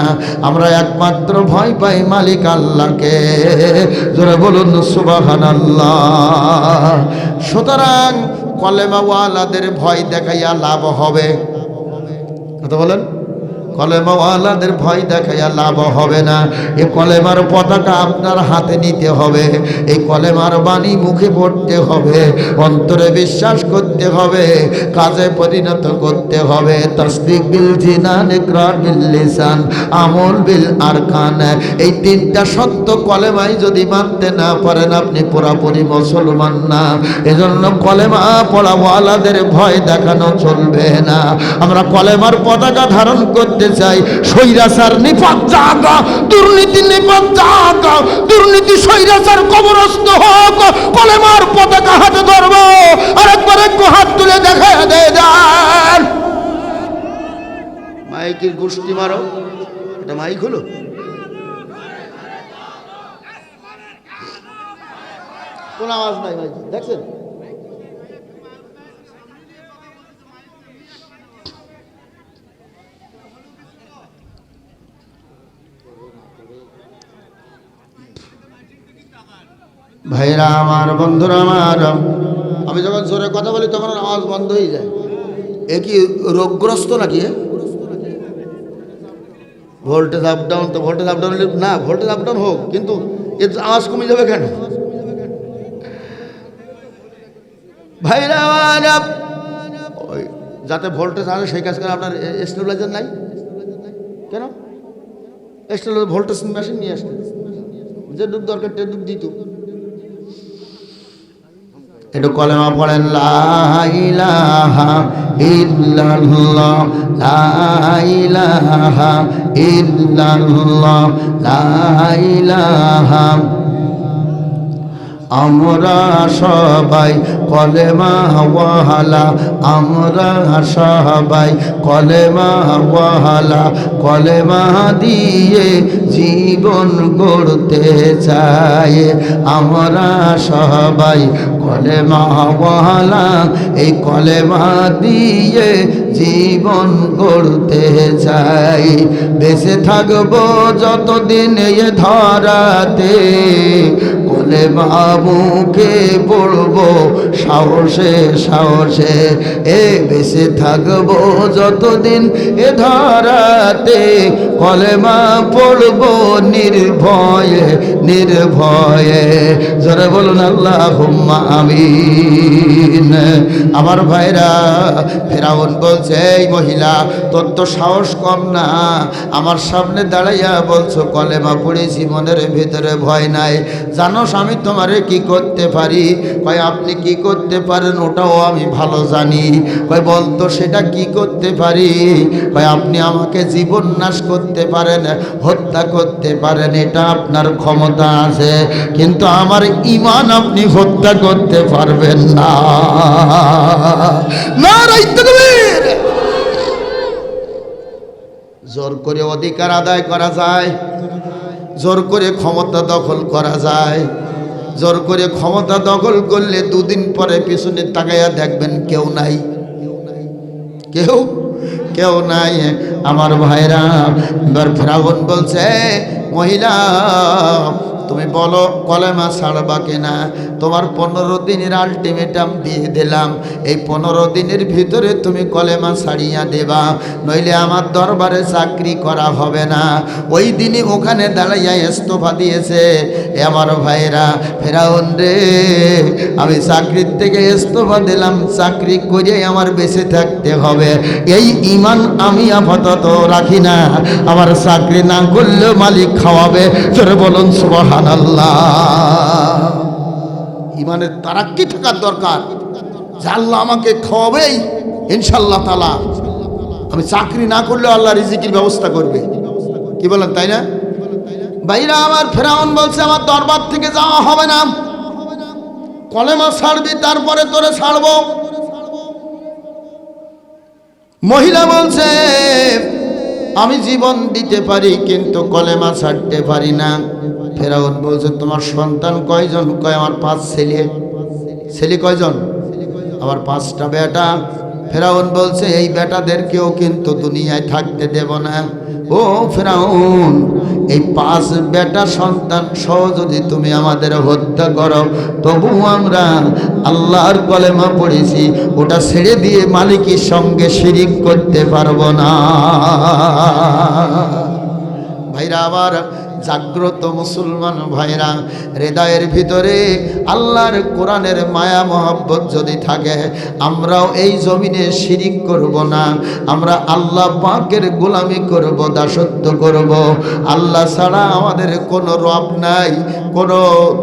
S1: আমরা একমাত্র ভয় পাই মালিক আল্লাহকে। জোরে বলুন সুবহানাল্লাহ। সুতরাং কলেমা ওয়ালাদের ভয় দেখাইয়া লাভ হবে? কথা বলেন, কলেমা ওয়ালাদের ভয় দেখাইয়া লাভ হবে না। এই কলেমার পতাকা আপনার হাতে নিতে হবে, এই কলেমার বাণী মুখে পড়তে হবে, অন্তরে বিশ্বাস করতে হবে, কাজে পরিণত করতে হবে। তাসদিক বিল জিনান, ইকরার বিল লিসান, আমল বিল আরকান। এই 3টা সত্য কলেমাই যদি মানতে না পারেন আপনি পুরাপুরি মুসলমান না। এজন্য কলেমা পড়াওয়ালাদের ভয় দেখানো চলবে না। আমরা কলেমার পতাকা ধারণ করতে চাই, স্বৈরাচার নিপাত জাগা, দুর্নীতি নিপাত জাগা, দুর্নীতি স্বৈরাচার কবরস্থ হোক, কলেমার পতাকা হাতে ধরবো। আর একবার একটু হাত তুলে দেখা দেয়। গুষ্টি মারো। এটা মাইক হলো? কোন আওয়াজ নাই ভাই, দেখছেন? ভাইরা আমার, বন্ধুরা আমার, আমি যখন জোরে কথা বলি তখন আওয়াজ বন্ধ হয়ে যায়। এ কি রোগগ্রস্ত নাকি? ভোল্টেজ আপ ডাউন, তো ভোল্টেজ আপ ডাউন না, ভোল্টেজ আপ ডাউন হোক, কিন্তু এর আওয়াজ কমে যাবে কেন? ভাইরা আমার, যাতে ভোল্টেজ আসে সেই কাজ করে। আপনার স্টেবিলাইজার নাই কেন? স্টেবিলাইজার ভোল্টেজ মেশিন নিয়ে আসতেন, যে ডুব দরকার ডুব দিত। একটু কলেমা পড়েন, লা ইলাহা ইল্লাল্লাহ, লা ইলাহা ইল্লাল্লাহ, লা ইলাহা। আমরা সবাই কলেমা ওয়ালা, আমরা সবাই কলেমা ওয়ালা, কলেমা দিয়ে জীবন গড়তে চাই। আমরা সবাই কলেমা ওয়ালা, এই কলেমা দিয়ে জীবন গড়তে চাই। বেঁচে থাকবো যতদিন এ ধরাতে, কলেমা মুখে পড়বো সাহসে সাহসে। এ বেঁচে থাকবো যতদিন এ ধরাতে, কলেমা পড়বো নির্ভয়ে নির্ভয়ে। জোরে বলুন আল্লাহুম্মা আমিন। আমার ভাইরা, ফেরাউন বলছে, এই মহিলা তোর তো সাহস কম না, আমার সামনে দাঁড়াইয়া বলছো কলেমা পড়েছি, মনের ভিতরে ভয় নাই। জানোস আমি তোমারে কি করতে পারি? কয় আপনি কি করতে পারেন ওটাও আমি ভালো জানি। কয় বলতো সেটা কি করতে পারি? কয় আপনি আমাকে জীবন নাশ করতে পারেন, হত্যা করতে পারেন, এটা আপনার ক্ষমতা আছে, কিন্তু আমার ঈমান আপনি হত্যা করতে পারবেন না। নারায়ে তাকবীর। জোর করে অধিকার আদায় করা যায়, জোর করে ক্ষমতা দখল করা যায়। জোর করে ক্ষমতা দখল করলে দুদিন পরে পিছনে তাকাইয়া দেখবেন কেউ নাই, কেউ কেউ নাই। আমার ভাইরা, এবার ফেরাউন বলছে, মহিলা তুমি বলো কলেমা ছাড়বা কিনা? তোমার 15 দিনের আলটিমেটাম দিয়ে দিলাম, এই 15 দিনের ভিতরে তুমি কলেমা ছাড়িয়া দেবা, নইলে আমার দরবারে চাকরি করা হবে না। ওই দিনই ওখানে দাঁড়াইয়া ইস্তফা দিয়েছে। আমার ভাইরা, ফেরাউন রে, আমি চাকরির থেকে ইস্তফা দিলাম, চাকরি করে আমার বেঁচে থাকতে হবে, এই ঈমান আমি আপাতত রাখি না। আমার চাকরি না করলেও মালিক খাওয়াবে। জোরে বলুন সুবহানাল্লাহ। ঈমানের তারাক্কি থাকার দরকার, যে আল্লাহ আমাকে খাওয়াবেই ইনশাআল্লাহ তাআলা। আমি চাকরি না করলেও আল্লাহ রিজিকের ব্যবস্থা করবে। কি বলেন, তাই না? ভাইরা আমার, ফেরাউন বলছে আমার দরবার থেকে যাওয়া হবে না, কলেমা ছাড়বি তারপরে তোরে ছাড়বো। মহিলা বলছে আমি জীবন দিতে পারি কিন্তু কলেমা ছাড়তে পারি না। ফেরাউন বলছে তোমার সন্তান কয়জন? কয় আমার 5 ছেলে। ছেলে কয়জন? আমার 5টা বেটা। ফেরাউন বলছে এই বেটাদেরকেও কিন্তু দুনিয়ায় থাকতে দেব না। ও ফেরাউন, এই 5 বেটা সন্তান সহ যদি তুমি আমাদের হত্যা করো, তবু আমরা আল্লাহর কলেমা পড়েছি, ওটা ছেড়ে দিয়ে মালিকের সঙ্গে শিরিক করতে পারবো না। ভাইরা আবার, জাগ্রত মুসলমান ভাইরা, হৃদয়ের ভিতরে আল্লাহর কোরআনের মায়া মহব্বত যদি থাকে, আমরাও এই জমিনে শিরিক করব না, আমরা আল্লাহ পাকের গোলামি করব, দাসত্ব করব। আল্লাহ ছাড়া আমাদের কোনো রব নাই, কোনো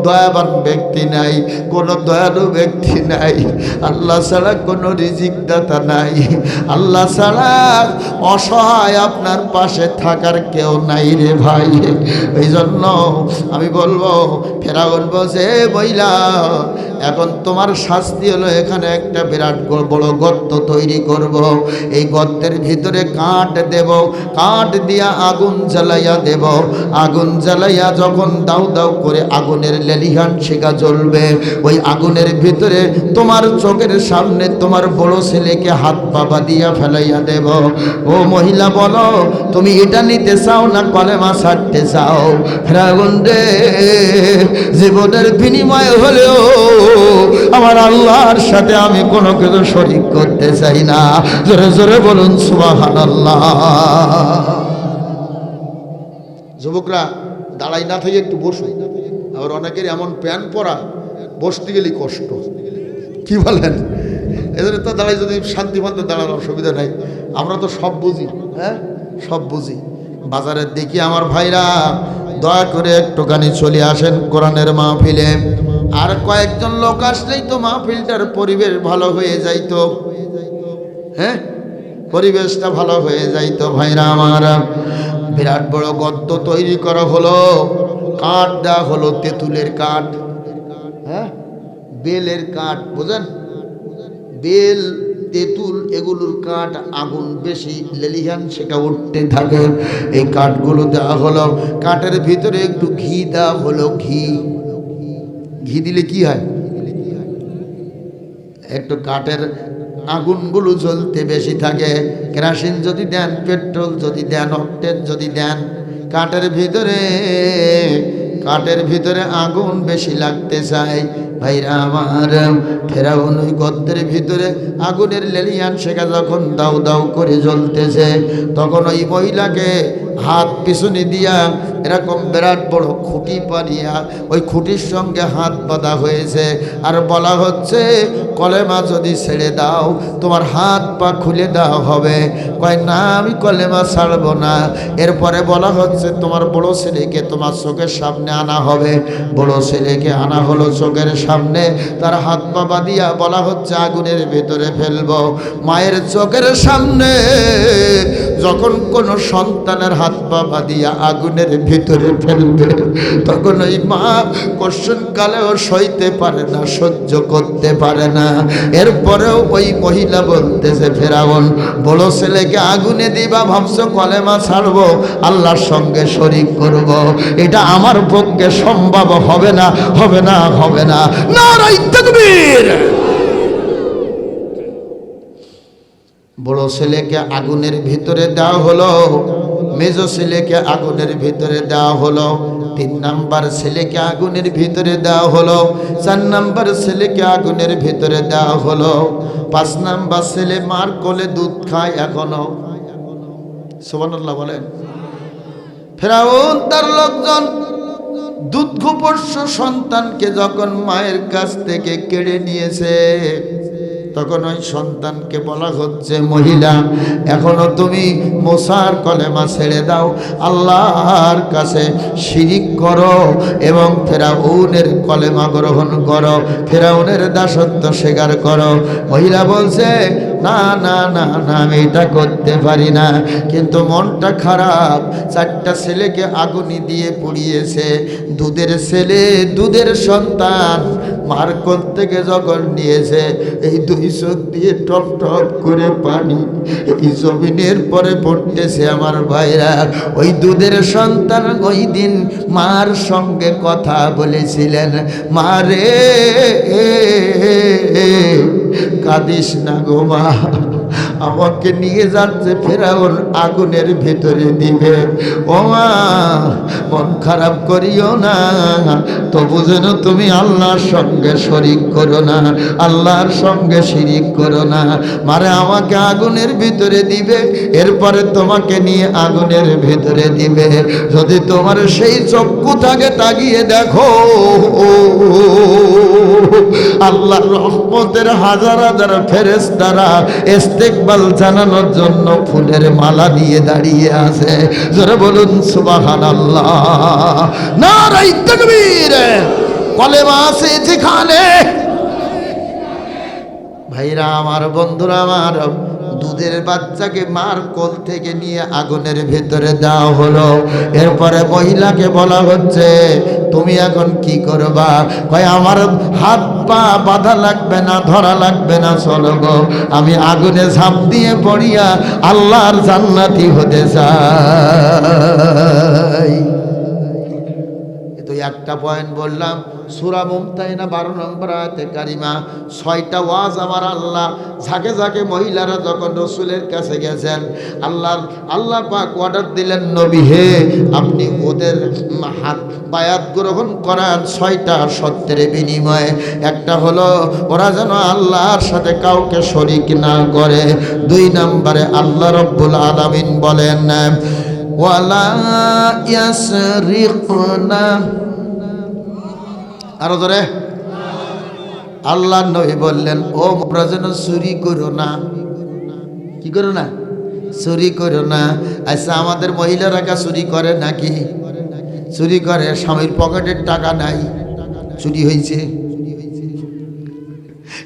S1: দয়াবান ব্যক্তি নাই, কোনো দয়ালু ব্যক্তি নাই, আল্লাহ ছাড়া কোনো রিজিক দাতা নাই, আল্লাহ ছাড়া অসহায় আপনার পাশে থাকার কেউ নাই রে ভাই। এই জন্য আমি বলবো, ফেরাউন বসে বইলা এখন তোমার শাস্তি হলো, এখানে একটা বিরাট বড় গর্ত তৈরি করব, এই গর্তের ভিতরে কাঠ দেব, কাঠ দিয়া আগুন জ্বালাইয়া দেব, আগুন জ্বালাইয়া যখন দাউ দাউ করে আগুনের লেলিহান শিখা জ্বলবে, ওই আগুনের ভিতরে তোমার চোখের সামনে তোমার বড় ছেলেকে হাত পা বাঁধিয়া ফেলাইয়া দেব। ও মহিলা বলো, তুমি এটা নিতে চাও না কলেমা ছাড়তে চাও? ফেরাউন রে, জীবনের বিনিময় হলেও আমার আল্লাহর সাথে আমি কোনো কিছু শরীক করতে চাই না। জোরে জোরে বলুন সুবহানাল্লাহ। যুবকরা দাঁড়াই না থেকে একটু বসুন। আর অনেকের এমন প্যান্ট পরা, বসতে গেলে কষ্ট, কি বলেন? এদের তো দাঁড়াই, যদি শান্তি মতো দাঁড়ানোর অসুবিধা নাই। আমরা তো সব বুঝি, হ্যাঁ সব বুঝি। বাজারের দিকে আমার ভাইরা দয়া করে একটুখানি চলে আসেন কোরআনের মাহফিলে। আর কয়েকজন লোক আসলেই তো মাহফিলটার পরিবেশ ভালো হয়ে যাইতো, হ্যাঁ পরিবেশটা ভালো হয়ে যাইতো। ভাইরা আমার, বিরাট বড় গর্ত তৈরি করা হলো, কাঠ দেওয়া হলো, তেঁতুলের কাঠ, হ্যাঁ বেলের কাঠ, বুঝেন? বেল, তেঁতুল, এগুলোর কাঠ আগুন বেশি লেলিহান সেটা উঠতে থাকে। এই কাঠগুলো দেওয়া হলো, কাঠের ভিতরে একটু ঘি দেওয়া হলো। ঘি, ঘি দিলে কি হয়? একটু কাঠের আগুনগুলো জ্বলতে বেশি থাকে। কেরোসিন যদি দেন, পেট্রোল যদি দেন, অকটেন যদি দেন, কাঠের ভিতরে আগুন বেশি লাগতে চায়। ভাইরা আমার, ফেরাউন ওই গর্তের ভিতরে আগুনের লেলিয়ান শেখা যখন দাউ দাউ করে জ্বলতেছে, তখন ওই মহিলাকে হাত পিছনে দিয়া এরকম বিরাট বড় খুঁটি পানিয়া ওই খুঁটির সঙ্গে হাত বাঁধা হয়েছে। আর বলা হচ্ছে, কলেমা যদি ছেড়ে দাও তোমার হাত পা খুলে দেওয়া হবে। কয় না, আমি কলেমা ছাড়বো না। এরপরে বলা হচ্ছে, তোমার বড় ছেলেকে তোমার চোখের সামনে আনা হবে। বড় ছেলেকে আনা হলো চোখের সামনে, তার হাত পা বাঁধিয়া বলা হচ্ছে আগুনের ভেতরে ফেলবো। মায়ের চোখের সামনে যখন কোনো সন্তানের হাত পা বাঁধিয়া আগুনের ভিতরে ফেলবে, তখন ওই মা কষ্টের কালেও সইতে পারে না, সহ্য করতে পারে না। এরপরেও ওই মহিলা বলতেছে, ফেরাউন বড় ছেলেকে আগুনে দিবা ভাবছো কলেমা ছাড়বো, আল্লাহর সঙ্গে শরীক করব, এটা আমার পক্ষে সম্ভব হবে না, হবে না, হবে না। নারায়ে তাকবীর। বড় ছেলেকে আগুনের ভিতরে দেওয়া হলো, মেজ ছেলেকে আগুনের ভিতরে দেওয়া হলো, 3 নাম্বার ছেলেকে আগুনের ভিতরে দেওয়া হলো, 4 নাম্বার ছেলেকে আগুনের ভিতরে দেওয়া হলো, 5 নাম্বার ছেলে মার কোলে দুধ খায় এখনো। সুবহানাল্লাহ বলেন। ফেরাউন তার লোকজন দুধঘোপস্য সন্তানকে যখন মায়ের কাছ থেকে কেড়ে নিয়েছে, তখন ওই সন্তানকে বলা হচ্ছে, মহিলা এখনো তুমি মুসার কলেমা ছেড়ে দাও, আল্লাহর কাছে শিরিক করো এবং ফেরাউনের কলেমা গ্রহণ করো, ফেরাউনের দাসত্ব স্বীকার করো। মহিলা বলছে, না না না না, আমি এটা করতে পারি না। কিন্তু মনটা খারাপ, 4টা ছেলেকে আগুনি দিয়ে পুড়িয়েছে। দুধের ছেলে, দুধের সন্তান মার কোল থেকে যখন নিয়েছে, এই 2 চোখ দিয়ে টপ টপ করে পানি এই জমিনের পরে পড়তেছে। আমার ভাইরা, ওই দুধের সন্তান ওই দিন মার সঙ্গে কথা বলেছিলেন, মারে কাঁদিস না গো মা, আমাকে নিয়ে যাচ্ছে ফেরাউন আগুনের ভিতরে দিবে। ও মা, মন খারাপ করিও না, তবু যেন তুমি আল্লাহর সঙ্গে শরীক করো না, আল্লাহর সঙ্গে শিরিক করো না। মারে আমাকে আগুনের ভিতরে দিবে, এরপরে তোমাকে নিয়ে আগুনের ভিতরে দিবে। যদি তোমার সেই চক্ষু থাকে তাকিয়ে দেখো, আল্লাহর রহমতের হাজার হাজার ফেরেশতারা ইস্তেকবাল জানানোর জন্য ফুলের মালা নিয়ে দাঁড়িয়ে আছে। জোরে বলুন সুবহানাল্লাহ। নারায়ে তাকবীর। কলেমা আছে যেখানে, ভাইরা আমার, বন্ধুরা আমার, 2 দুধের বাচ্চাকে মার কোল থেকে নিয়ে আগুনের ভেতরে দেওয়া হলো। এরপরে মহিলাকে বলা হচ্ছে তুমি এখন কি করবা? কয় আমার হাত পা বাঁধা লাগবে না, ধরা লাগবে না, চলো গো, আমি আগুনে ঝাঁপ দিয়ে পড়িয়া আল্লাহর জান্নাতি হতে চাই। তো একটা পয়েন্ট বললাম, সূরা মুমতাহিনা 12 নম্বর আয়াতে কারিমা, 6টা ওয়াজ আমার আল্লাহ ঝাঁকে ঝাঁকে মহিলারা যখন রসুলের কাছে গেছেন, আল্লাহ পাক অর্ডার দিলেন, নবী হে আপনি ওদের হাত বায়াত গ্রহণ করান 6টা শর্তের বিনিময়ে। একটা হলো ওরা যেন আল্লাহর সাথে কাউকে শরীক না করে। 2 নম্বরে আল্লাহ রব্বুল আলামিন বলেন ওয়ালা ইয়াসরিকনা, আরো ধরে আল্লাহ নবী বললেন ও তোমরা যেন চুরি করো না। কি করো না? চুরি করো না। আচ্ছা আমাদের মহিলারা কা চুরি করে নাকি? চুরি করে। স্বামীর পকেটের টাকা নাই, চুরি হয়েছে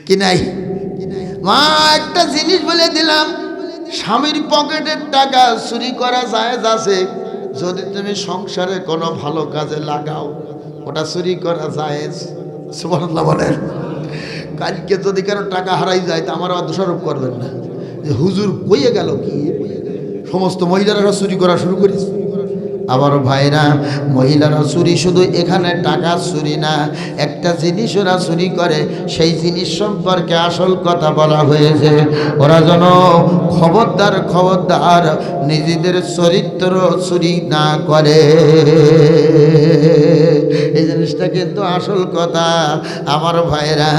S1: কি নাই? মা একটা জিনিস বলে দিলাম, স্বামীর পকেটের টাকা চুরি করা জায়েজ আছে যদি তুমি সংসারে কোনো ভালো কাজে লাগাও, ওটা চুরি করা জায়েজ। সুবহানাল্লাহ বলেন। কালকে যদি কারো টাকা হারাই যায় তা আমার আবার দোষারোপ করবেন না যে হুজুর কইয়ে গেল কি, সমস্ত মহিলারা চুরি করা শুরু করেছে। আবার ভাইরা, মহিলারা চুরি শুধু এখানে টাকা চুরি না, একটা জিনিস ওরা চুরি করে, সেই জিনিস সম্পর্কে আসল কথা বলা হয়েছে। ওরা যেন খবরদার নিজেদের চরিত্র চুরি না করে। এই জিনিসটা কিন্তু আসল কথা। আমার ভাইরা,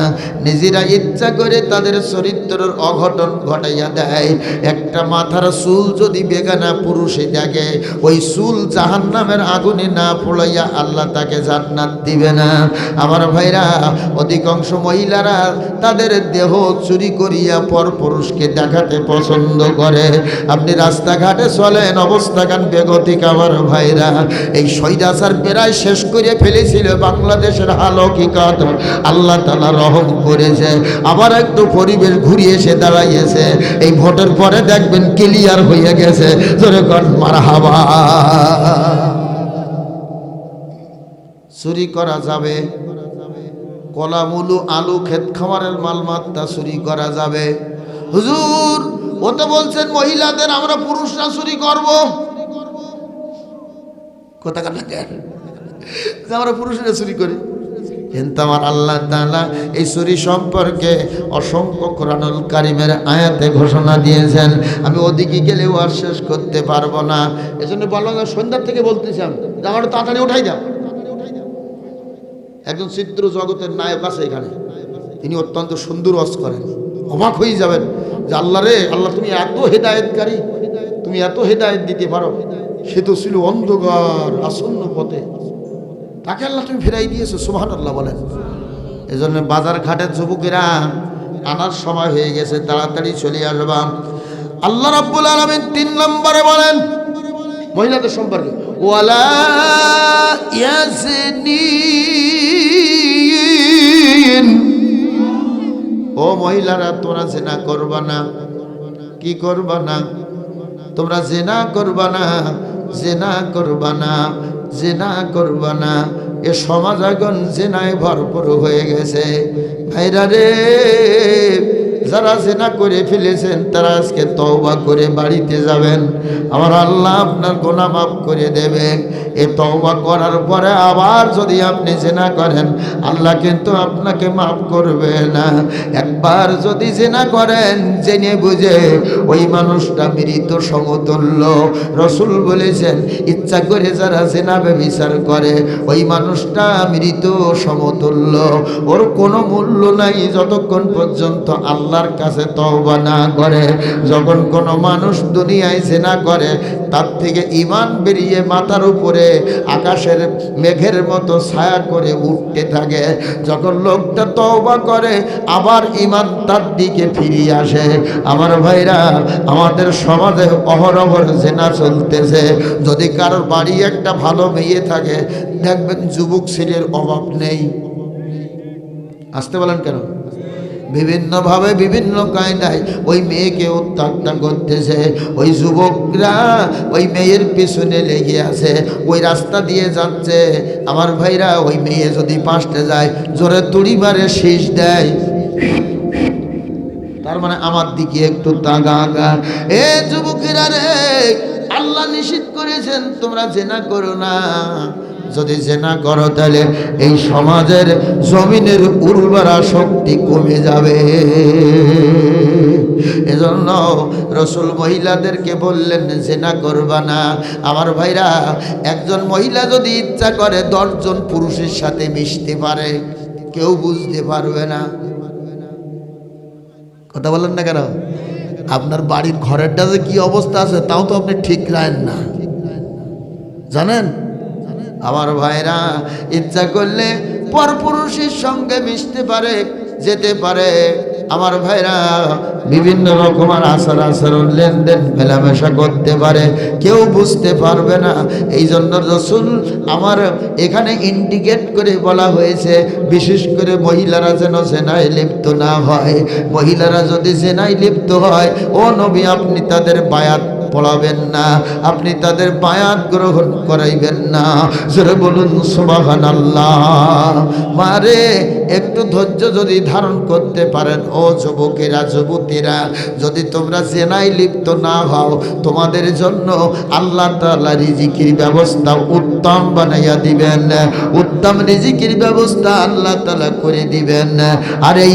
S1: নিজেরা ইচ্ছা করে তাদের চরিত্রের অঘটন ঘটাইয়া দেয়। একটা মাথার চুল যদি বেগানা পুরুষে দেখে, ওই চুল জাহান্নামের আগুনে না পোড়াইয়া আল্লাহ তাকে জান্নাত দিবে না। আমার ভাইরা, অধিকাংশ মহিলারা তাদের দেহ চুরি করিয়া পর পুরুষকে দেখাতে পছন্দ করে। আপনি রাস্তাঘাটে চলেন, অবস্থাখান বেগতিক। আমার ভাইরা, এই স্বৈরাচার প্রায় শেষ করে ফেলেছিল বাংলাদেশের হাল হকিকত। আল্লাহ তাআলা রহম করেছে, আবার একটু পরিবেশ ঘুরিয়ে এসে দাঁড়াইয়েছে। এই ভোটের পরে দেখবেন ক্লিয়ার হয়ে গেছে। জোরে কোন মারহাবা। চুরি করা যাবে, কলামুলু আলু ক্ষেত খামারের মালমাত্তা চুরি করা যাবে। হুজুর ও তো বলছেন মহিলাদের, আমরা পুরুষরা চুরি করব। কথা কাটা কেন যে আমরা পুরুষরা চুরি করি? কিন্তু আমার আল্লাহ তাআলা এই চুরি সম্পর্কে অসংখ্য কোরআনুল কারীমের আয়াতে ঘোষণা দিয়েছেন। আমি ওদিকে গেলেও আর শেষ করতে পারবো না। এজন্য বললাম সন্ধ্যার থেকে বলতেছিলাম যে আমার তাড়াতাড়ি উঠাই দাও। একজন চিত্র জগতের নায়ক আছে এখানে, তিনি অত্যন্ত সুন্দর ওয়াজ করেন। অবাক হয়ে যাবেন যে আল্লাহ রে আল্লাহ, তুমি এত হেদায়েতকারী, তুমি এত হেদায়েত দিতে পারো। সে তো ছিল অন্ধকার আসন্ন পথে, তাকে আল্লাহ তুমি ফেরাই দিয়েছো। সুবহানাল্লাহ বলেন। এজন্য বাজার ঘাটের যুবকেরা আনার সময় হয়ে গেছে, তাড়াতাড়ি চলে আসবা। আল্লাহ রাব্বুল আলামিন 3 নম্বরে বলেন মহিলাদের সম্পর্কে, ওয়ালা ইয়াসনিন, ও মহিলারা তোমরা জিনা করবা না। কি করবা না? তোমরা জিনা করবা না, জিনা করবা না, জিনা করবা না। এ সমাজ এখন জিনায় ভরপুর হয়ে গেছে। ভাইরা রে, যারা জিনা করে ফেলেছেন তারা আজকে তওবা করে বাড়িতে যাবেন, আমার আল্লাহ আপনার গুনাহ মাফ করে দেবেন। এই তওবা করার পরে আবার যদি আপনি জিনা করেন, আল্লাহ কিন্তু আপনাকে মাফ করবে না। একবার যদি জিনা করেন, জেনে বুঝে, ওই মানুষটা মৃত সমতুল্য। রাসূল বলেছেন, ইচ্ছা করে যারা জিনা ব্যভিচার করে, ওই মানুষটা মৃত সমতুল্য। ওর কোনো মূল্য নাই যতক্ষণ পর্যন্ত আল্লাহর কাছে তওবা না করে। যখন কোনো মানুষ দুনিয়ায় জিনা করে, তার থেকে ঈমান বেরিয়ে মাথার উপরে আকাশের মেঘের মতো ছায়া করে উঠতে থাকে। যখন লোকটা তওবা করে, আবার ঈমান তার দিকে ফিরিয়ে আসে। আমার ভাইরা, আমাদের সমাজে অহরহর জিনা চলতেছে। যদি কারোর বাড়ি একটা ভালো মেয়ে থাকে, দেখবেন যুবক ছেলের অভাব নেই। আসতে বলেন কেন? বিভিন্নভাবে বিভিন্ন কায়দায় ওই মেয়েকে উত্ত্যক্ত করতেছে। ওই যুবকরা ওই মেয়ের পিছনে লেগে আছে, ওই রাস্তা দিয়ে যাচ্ছে। আমার ভাইরা, ওই মেয়ে যদি পাশে যায়, জোরে তুড়ি মারে শীষ দেয়, তার মানে আমার দিকে একটু তাগা। এ যুবকেরা রে, আল্লাহ নিষেধ করেছেন তোমরা জিনা করো না। যদি জিনা করো তাহলে এই সমাজের জমিনের উর্বরা শক্তি কমে যাবে। এজন্য রসুল মহিলাদেরকে বললেন জিনা করবা না। আমার ভাইরা, একজন মহিলা যদি ইচ্ছা করে 10 জন পুরুষের সাথে মিশতে পারে, কেউ বুঝতে পারবে না। কথা বলেন না কেন? আপনার বাড়ির ঘরেরটা যে কি অবস্থা আছে তাও তো আপনি ঠিক রাখেন না, জানেন? আমার ভাইরা, ইচ্ছা করলে পরপুরুষের সঙ্গে মিশতে পারে, যেতে পারে। আমার ভাইরা, বিভিন্ন রকমের আচার আচরণ, লেনদেন, মেলামেশা করতে পারে, কেউ বুঝতে পারবে না। এই জন্য রসুল আমার এখানে ইন্ডিকেট করে বলা হয়েছে, বিশেষ করে মহিলারা যেন জেনায় লিপ্ত না হয়। মহিলারা যদি জেনায় লিপ্ত হয়, ও নবী, আপনি তাদের বায়াত পড়াবেন না, আপনি তাদের বায়াত গ্রহণ করাইবেন না। জোরে বলুন সুবহানাল্লাহ। মারে, একটু ধৈর্য যদি ধারণ করতে পারেন, ও যুবকেরা, যুবতীরা, যদি তোমরা জেনায় লিপ্ত না হও, তোমাদের জন্য আল্লাহ তাআলা রিজিকের ব্যবস্থা উত্তম বানাইয়া দিবেন। উত্তম রিজিকের ব্যবস্থা আল্লাহ তাআলা করে দিবেন। আর এই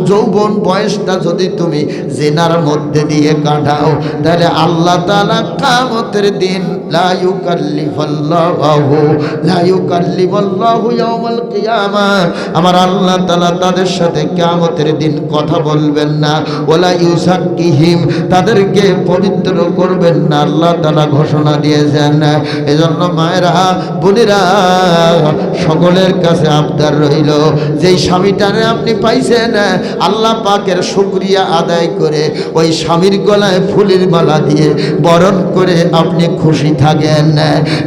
S1: যৌবন বয়সটা যদি তুমি জেনার মধ্যে দিয়ে কাটাও, তাহলে আল্লাহ তাআলা কিয়ামতের দিন লা ইউকাল্লিমুল্লাহু ইয়াওমাল কিয়ামাহ, আমার আল্লাহ তাআলা তাদের সাথে কিয়ামতের দিন কথা বলবেন না। ওয়ালা ইউযাক্কিহিম, তাদেরকে পবিত্র করবেন না, আল্লাহ তাআলা ঘোষণা দিয়েছেন। এজন্য মায়েরা, বোনেরা, সকলের কাছে আবদার রইল, যেই স্বামীটারে আপনি পাইছেন, আল্লাহ পাকের শুকরিয়া আদায় করে ওই স্বামীর গলায় ফুলের মালা দিয়ে বরণ করে আপনি খুশি থাকেন।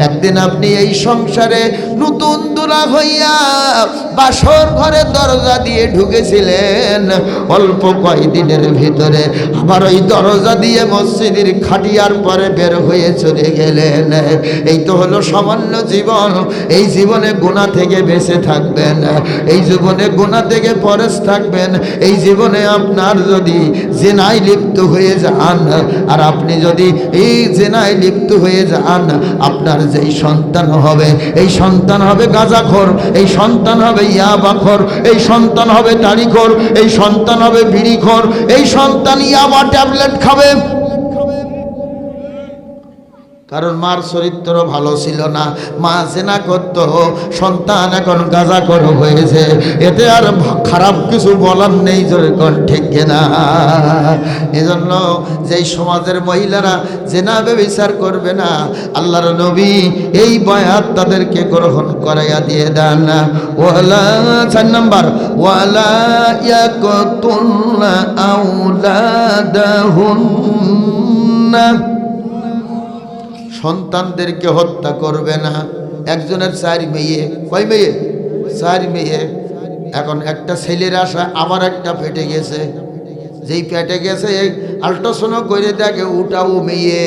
S1: একদিন আপনি এই সংসারে নতুন দুলা হইয়া বাসর ঘরে দরজা দিয়ে ঢুকেছিলেন, অল্প কয়েকদিনের ভিতরে আবার ওই দরজা দিয়ে মসজিদের খাটিয়ার পরে বের হয়ে চলে গেলেন। এই তো হলো সামান্য জীবন। এই জীবনে গুনাহ থেকে বেঁচে থাকবেন, এই জীবনে গুনাহ থেকে পরেশ থাকবেন। এই জীবনে আপনার যদি জিনায় লিপ্ত হয়ে যান, আর আপনি যদি এই জিনায় লিপ্ত হয়ে যান, আপনার যেই সন্তান হবে, এই সন্তান হবে গাঁজাখোর, এই সন্তান হবে ইয়াবাখোর, এই সন্তান হবে তাড়িখোর, এই সন্তান হবে বিড়িখোর, এই সন্তান ইয়াবা ট্যাবলেট খাবে। কারণ মার চরিত্র ভালো ছিল না, মা জেনা করত, সন্তান এখন গাঁজাখোর হয়েছে। এতে আর খারাপ কিছু বলার নেই, জোরে কোন ঠিক না? এজন্য যেই সমাজের মহিলারা জেনা ব্যভিচার করবে না, আল্লাহর নবী এই বায়াত তাদেরকে গ্রহণ করাইয়া দিয়ে দেন। ওয়ালা 4 নাম্বার, ওয়ালা ইয়াকতুলনা আওলাদাহুন্না, সন্তানদেরকে হত্যা করবে না। একজনের 4 মেয়ে, কয় মেয়ে? 4 মেয়ে। এখন একটা ছেলের আশা আবার একটা পেটে গেছে, যেই পেটে গেছে আল্ট্রাসাউন্ড করে দেখে ওটাও মেয়ে,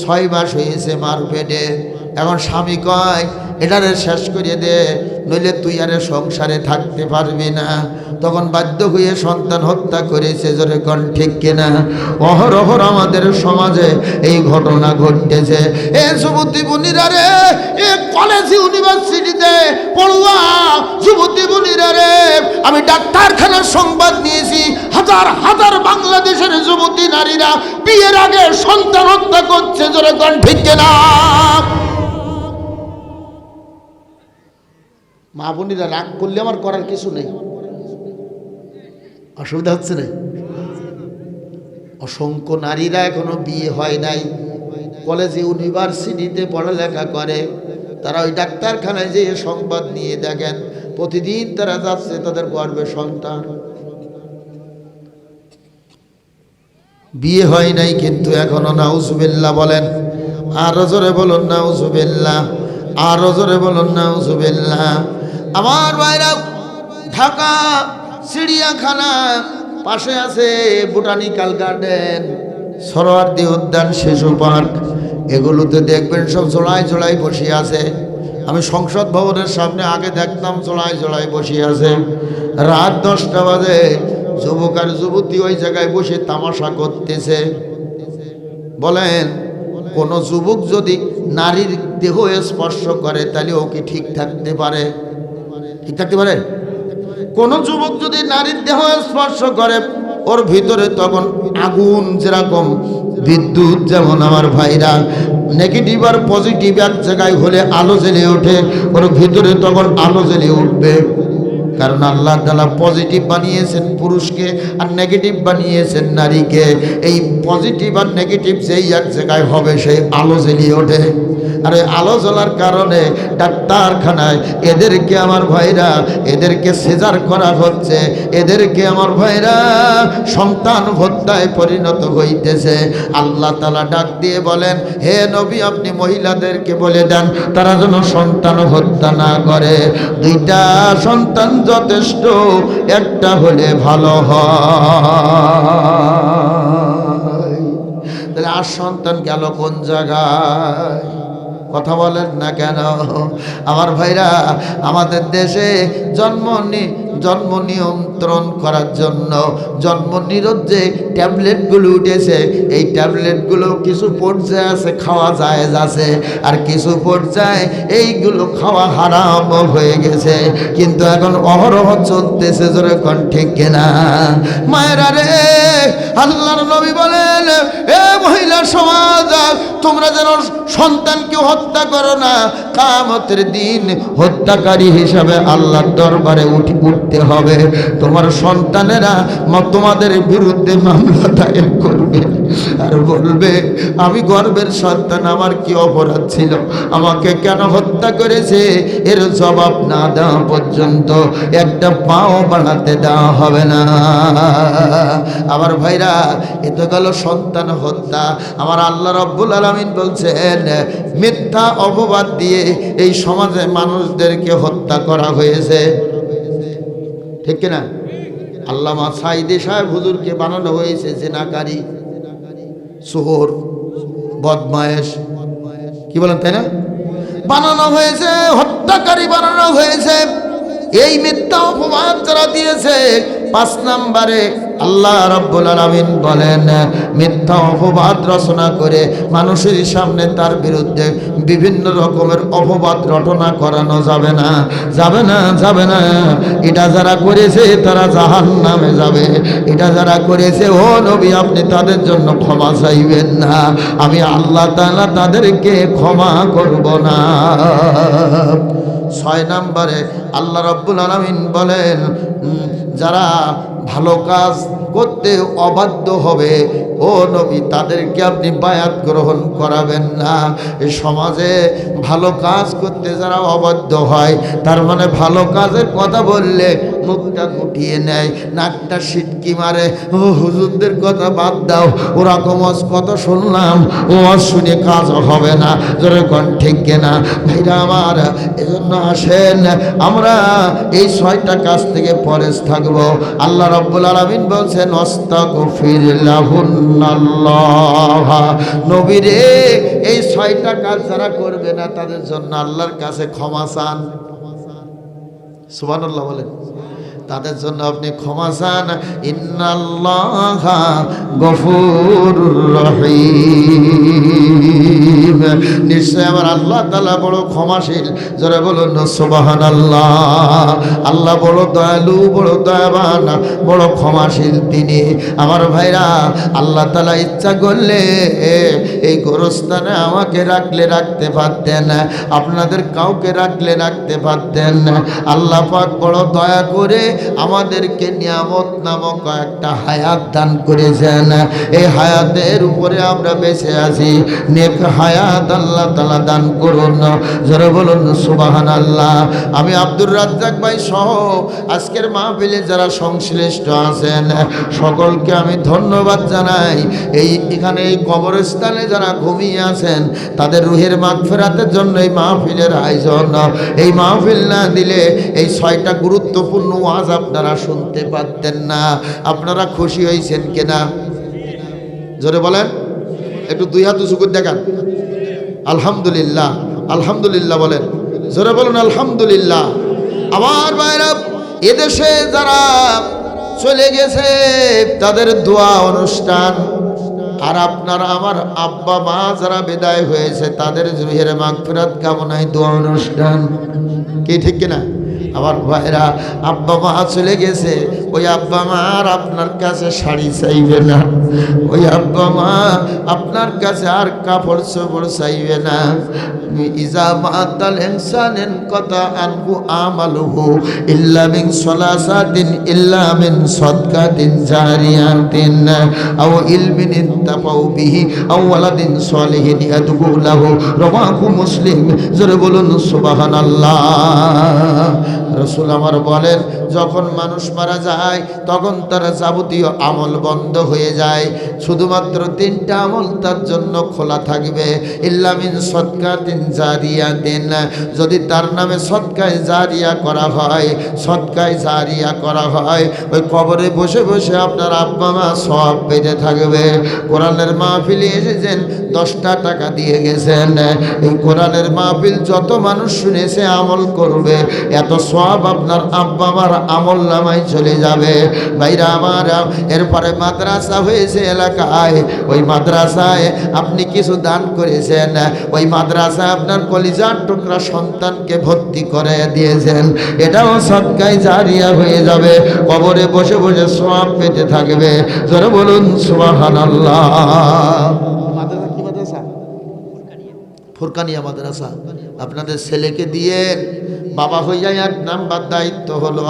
S1: 6 মাস হয়েছে মার পেটে। এখন স্বামী কয়, এটারে শেষ করে দে, নইলে তুই আর সংসারে থাকতে পারবি না। তখন বাধ্য হয়ে সন্তান হত্যা করেছে, জোরে কোন ঠিক কিনা? অহরহ আমাদের সমাজে এই ঘটনা ঘটতেছে। এ যুবতী বোনেরা রে, এ কলেজ ইউনিভার্সিটিতে পড়ুয়া যুবতী বোনেরা রে, আমি ডাক্তারখানার সংবাদ নিয়েছি, হাজার হাজার বাংলাদেশের যুবতী নারীরা বিয়ের আগে সন্তান হত্যা করছে, জোরে কোন ঠিক কিনা? মা বোনেরা, রাগ করলে আমার করার কিছু নেই, অসুবিধা হচ্ছে না? অসংখ্য নারীরা এখনো বিয়ে হয় নাই, কলেজে ইউনিভার্সিটিতে পড়ালেখা করে, তারা ওই ডাক্তারখানায় যেয়ে সংবাদ নিয়ে দেখেন প্রতিদিন তারা যাচ্ছে তাদের গর্ভে সন্তান। বিয়ে হয় নাই কিন্তু এখনো, নাউজুবিল্লাহ বলেন, আরো জোরে বলুন নাউজুবিল্লাহ, আরো জোরে বলুন নাউজুবিল্লাহ। আমার ভাইরা, ঢাকা চিড়িয়াখানা, পাশে আছে বোটানিক্যাল গার্ডেন, সরোয়ার্দী উদ্যান, শিশু পার্ক, এগুলোতে দেখবেন সব জোড়ায় জোড়ায় বসে আছে। আমি সংসদ ভবনের সামনে আগে দেখতাম জোড়ায় জোড়ায় বসে আছে। রাত 10টা বাজে যুবক আর যুবতী ওই জায়গায় বসে তামাশা করতেছে। বলেন, কোন যুবক যদি নারীর দেহ স্পর্শ করে তাহলে ও কি ঠিক থাকতে পারে? ঠিক থাকতে পারে? কোন যুবক যদি নারীর দেহ স্পর্শ করে ওর ভিতরে তখন আগুন, যেরকম বিদ্যুৎ, যেমন আমার ভাইরা নেগেটিভ আর পজিটিভ এক জায়গায় হলে আলো জ্বলে ওঠে, ওর ভিতরে তখন আলো জ্বলে উঠবে। কারণ আল্লাহ তাআলা পজিটিভ বানিয়েছেন পুরুষকে আর নেগেটিভ বানিয়েছেন নারীকে। এই পজিটিভ আর নেগেটিভ যেই এক জায়গায় হবে সেই আলো জ্বলিয়ে ওঠে। আর এই আলো জ্বলার কারণে ডাক্তারখানায় এদেরকে আমার ভাইরা, এদেরকে সিজার করা হচ্ছে, এদেরকে আমার ভাইরা সন্তান হত্যায় পরিণত হইতেছে। আল্লাহ তাআলা ডাক দিয়ে বলেন, হে নবী, আপনি মহিলাদেরকে বলে দেন তারা যেন সন্তান হত্যা না করে। 2টা সন্তান যথেষ্ট, একটা হলে ভালো হয়। তাহলে আর সন্তান গেল কোন জায়গায়? কথা বলেন না কেন আমার ভাইরা? আমাদের দেশে জন্ম নিয়ন্ত্রণ করার জন্য জন্ম নিরোধ যে ট্যাবলেটগুলো উঠেছে, এই ট্যাবলেটগুলো কিছু পর্যায়ে আছে খাওয়া জায়েজ আছে, আর কিছু পর্যায়ে এইগুলো খাওয়া হারাম হয়ে গেছে। কিন্তু এখন অহরহ চলতেছে, জোরে কোন ঠিক কিনা? মায়েরা রে, আল্লাহর নবী বলেন, এ মহিলা সমাজ, তোমরা যেন সন্তানকে হত্যা করো না। কিয়ামতের দিন হত্যাকারী হিসাবে আল্লাহর দরবারে উঠতে হবে। তোমার সন্তানেরা তোমাদের বিরুদ্ধে মামলা দায়ের করবে আর বলবে, আমি গর্ভের সন্তান, আমার কি অপরাধ ছিল, আমাকে কেন হত্যা করেছে? এর জবাব না দেওয়া পর্যন্ত একটা পাও বাড়াতে দেওয়া হবে না। আমার ভাইরা, এ তো গেল সন্তান হত্যা। আমার আল্লাহ রাব্বুল আলামিন বলছেন, মিথ্যা অপবাদ দিয়ে এই সমাজে মানুষদেরকে হত্যা করা হয়েছে। ঠিক কিনা? আল্লামা সাইদি সাহেব হুজুরকে বানানো হয়েছে জিনাকারী, চোর, বদমায়েশ, কি বলেন তাই না? বানানো হয়েছে, হত্যাকারী বানানো হয়েছে। এই মিথ্যা অপবাদ যারা দিয়েছে, 5 নম্বরে আল্লাহ রাব্বুল আলামিন বলেন, মিথ্যা অপবাদ রচনা করে মানুষের সামনে তার বিরুদ্ধে বিভিন্ন রকমের অপবাদ রটনা করানো যাবে না, যাবে না, যাবে না। এটা যারা করেছে তারা জাহান্নামে যাবে। এটা যারা করেছে, ও নবী, আপনি তাদের জন্য ক্ষমা চাইবেন না, আমি আল্লাহ তাআলা তাদেরকে ক্ষমা করব না। 6 নম্বরে আল্লাহ রাব্বুল আলামিন বলেন, যারা ভালো কাজ করতে অবাধ্য হবে, ও নবী, তাদেরকে আপনি বায়াত গ্রহণ করাবেন না। এই সমাজে ভালো কাজ করতে যারা অবাধ্য হয়, তার মানে ভালো কাজের কথা বললে মুখটা গুটিয়ে নেয়, নাকটা সিটকি মারে, ও হুজুরদের কথা বাদ দাও, ওরকম কত শুনলাম, ও শুনে কাজ হবে না, জোরে কোন ঠিক কিনা? ভাইরা আমার, এজন্য আসেন আমরা এই 6টা কাজ থেকে পরেজ থাকবো। আল্লাহ রাব্বুল আলামিন বলছেন, আস্তাগফির লাহুন্নাল্লাহ। নবী রে, এই 6টা কাজ যারা করবে না তাদের জন্য আল্লাহর কাছে ক্ষমা চান। সুবহানাল্লাহ বলেন। তাদের জন্য আপনি ক্ষমা চান। ইন্নাল্লাহা গফুরুর রহিম। নিশ্চয় আমার আল্লাহ তাআলা বড় ক্ষমাশীল। জোরে বলুন সুবহানাল্লাহ। আল্লাহ বড় দয়ালু, বড় দয়াবান, বড় ক্ষমাশীল তিনি। আমার ভাইরা, আল্লাহ তাআলা ইচ্ছা করলে এই গোরস্থানে আমাকে রাখতে পারতেন, আপনাদের কাউকে রাখতে পারতেন। আল্লাহ পাক বড় দয়া করে আমাদেরকে নিয়ামত নামক একটা হায়াত দান করেছেন। এই হায়াতের উপরে আমরা বেঁচে আছি। নেক হায়াত আল্লাহ তাআলা দান করুন। জোরে বলুন সুবহানাল্লাহ। আমি আব্দুর রাজ্জাক ভাই সহ আজকের মাহফিলে যারা সংশ্লিষ্ট আছেন সকলকে আমি ধন্যবাদ জানাই। এখানে এই কবরস্থানে যারা ঘুমিয়ে আছেন তাদের রুহের মাগফিরাতের জন্য এই মাহফিলের আয়োজন। এই মাহফিল না দিলে, এই 6টা গুরুত্বপূর্ণ ওয়াজ ওয়াজ আপনারা শুনতে পারতেন না। আপনারা খুশি হয়েছেন কিনা জোরে বলেন, একটু দুই হাত উঁচু করে দেখান। আলহামদুলিল্লাহ, আলহামদুলিল্লাহ বলেন, জোরে বলুন আলহামদুলিল্লাহ। আমার ভাইরা, এদেশে যারা চলে গেছে তাদের দোয়া অনুষ্ঠান, আর আপনারা আমার আব্বা মা যারা বিদায় হয়েছে তাদের রুহের মাগফিরাত কামনায় দোয়া অনুষ্ঠান, কি ঠিক কিনা? আমার ভাইরা, আব্বা মা চলে গেছে, ওই আব্বা মা আর আপনার কাছে শাড়ি চাইবে না, ওই আব্বা মা আপনার কাছে আর কাপড় চোপড় চাইবে না। ইজা মাতাল ইনসানিন কথা আনহু আমালুহু ইল্লা মিন সালাসাতিন ইল্লা মিন সাদকাতিন জারিয়াতিন আও ইলমিন ইনতাফাউ বিহি আও ওয়ালাদিন সালিহিন ইয়াদউ লাহু, রাওয়াহু মুসলিম। জোরে বলুন সুবহানাল্লাহ। রাসূল আমার বলেন, যখন মানুষ মারা যায় তখন তার যাবতীয় আমল বন্ধ হয়ে যায়, শুধুমাত্র তিনটা আমল তার জন্য খোলা থাকবে। ইল্লা মিন সাদকাতিন জারিয়াতিন, যদি তার নামে সদকায়ে জারিয়া করা হয়, সদকায়ে জারিয়া করা হয়, ওই কবরে বসে বসে আপনার আব্বা মা সওয়াব পেতে থাকবে। কোরআনের মাহফিলে এসেছেন, 10টা টাকা দিয়ে গেছেন, এই কোরআনের মাহফিল যত মানুষ শুনেছে আমল করবে, এত সওয়াব আপনার আব্বা মার আমল নামায় চলে যাবে। ভাইরা আমার, এরপরে মাদ্রাসা হয়েছে এলাকায়, ওই মাদ্রাসায় আপনি কিছু দান করেছেন, ওই মাদ্রাসায় আপনার কলিজার টুকরা সন্তানকে ভর্তি করে দিয়েছেন, এটাও সদকায়ে জারিয়া হয়ে যাবে, কবরে বসে বসে সওয়াব পেতে থাকবে। জোরে বলুন সুবহানাল্লাহ। মাদ্রাসা কি মাদ্রাসা? ফুরকানিয়া মাদ্রাসা। আপনাদের ছেলেকে দিয়ে বাবা হইয়া 1 নাম্বার দায়িত্ব হলো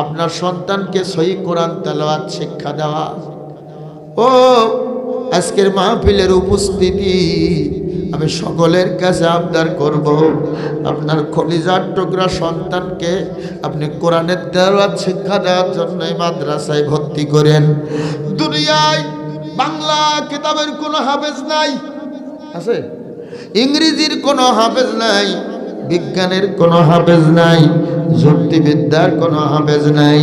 S1: আপনার সন্তানকে সহি কোরআন তেলাওয়াত শিক্ষা দেওয়া। ও আজকের মাহফিলের উপস্থিতি, আমি সকলের কাছে আবদার করব, আপনার কলিজার টুকরা সন্তানকে আপনি কোরআনের তেলাওয়াত শিক্ষা দেওয়ার জন্য মাদ্রাসায় ভর্তি করেন। দুনিয়ায় বাংলা কিতাবের কোনো হাফেজ নাই, আছে? ইংরেজির কোনো হাফেজ নাই, বিজ্ঞানের কোনো হাফেজ নাই, যুক্তিবিদ্যার কোনো হাফেজ নাই,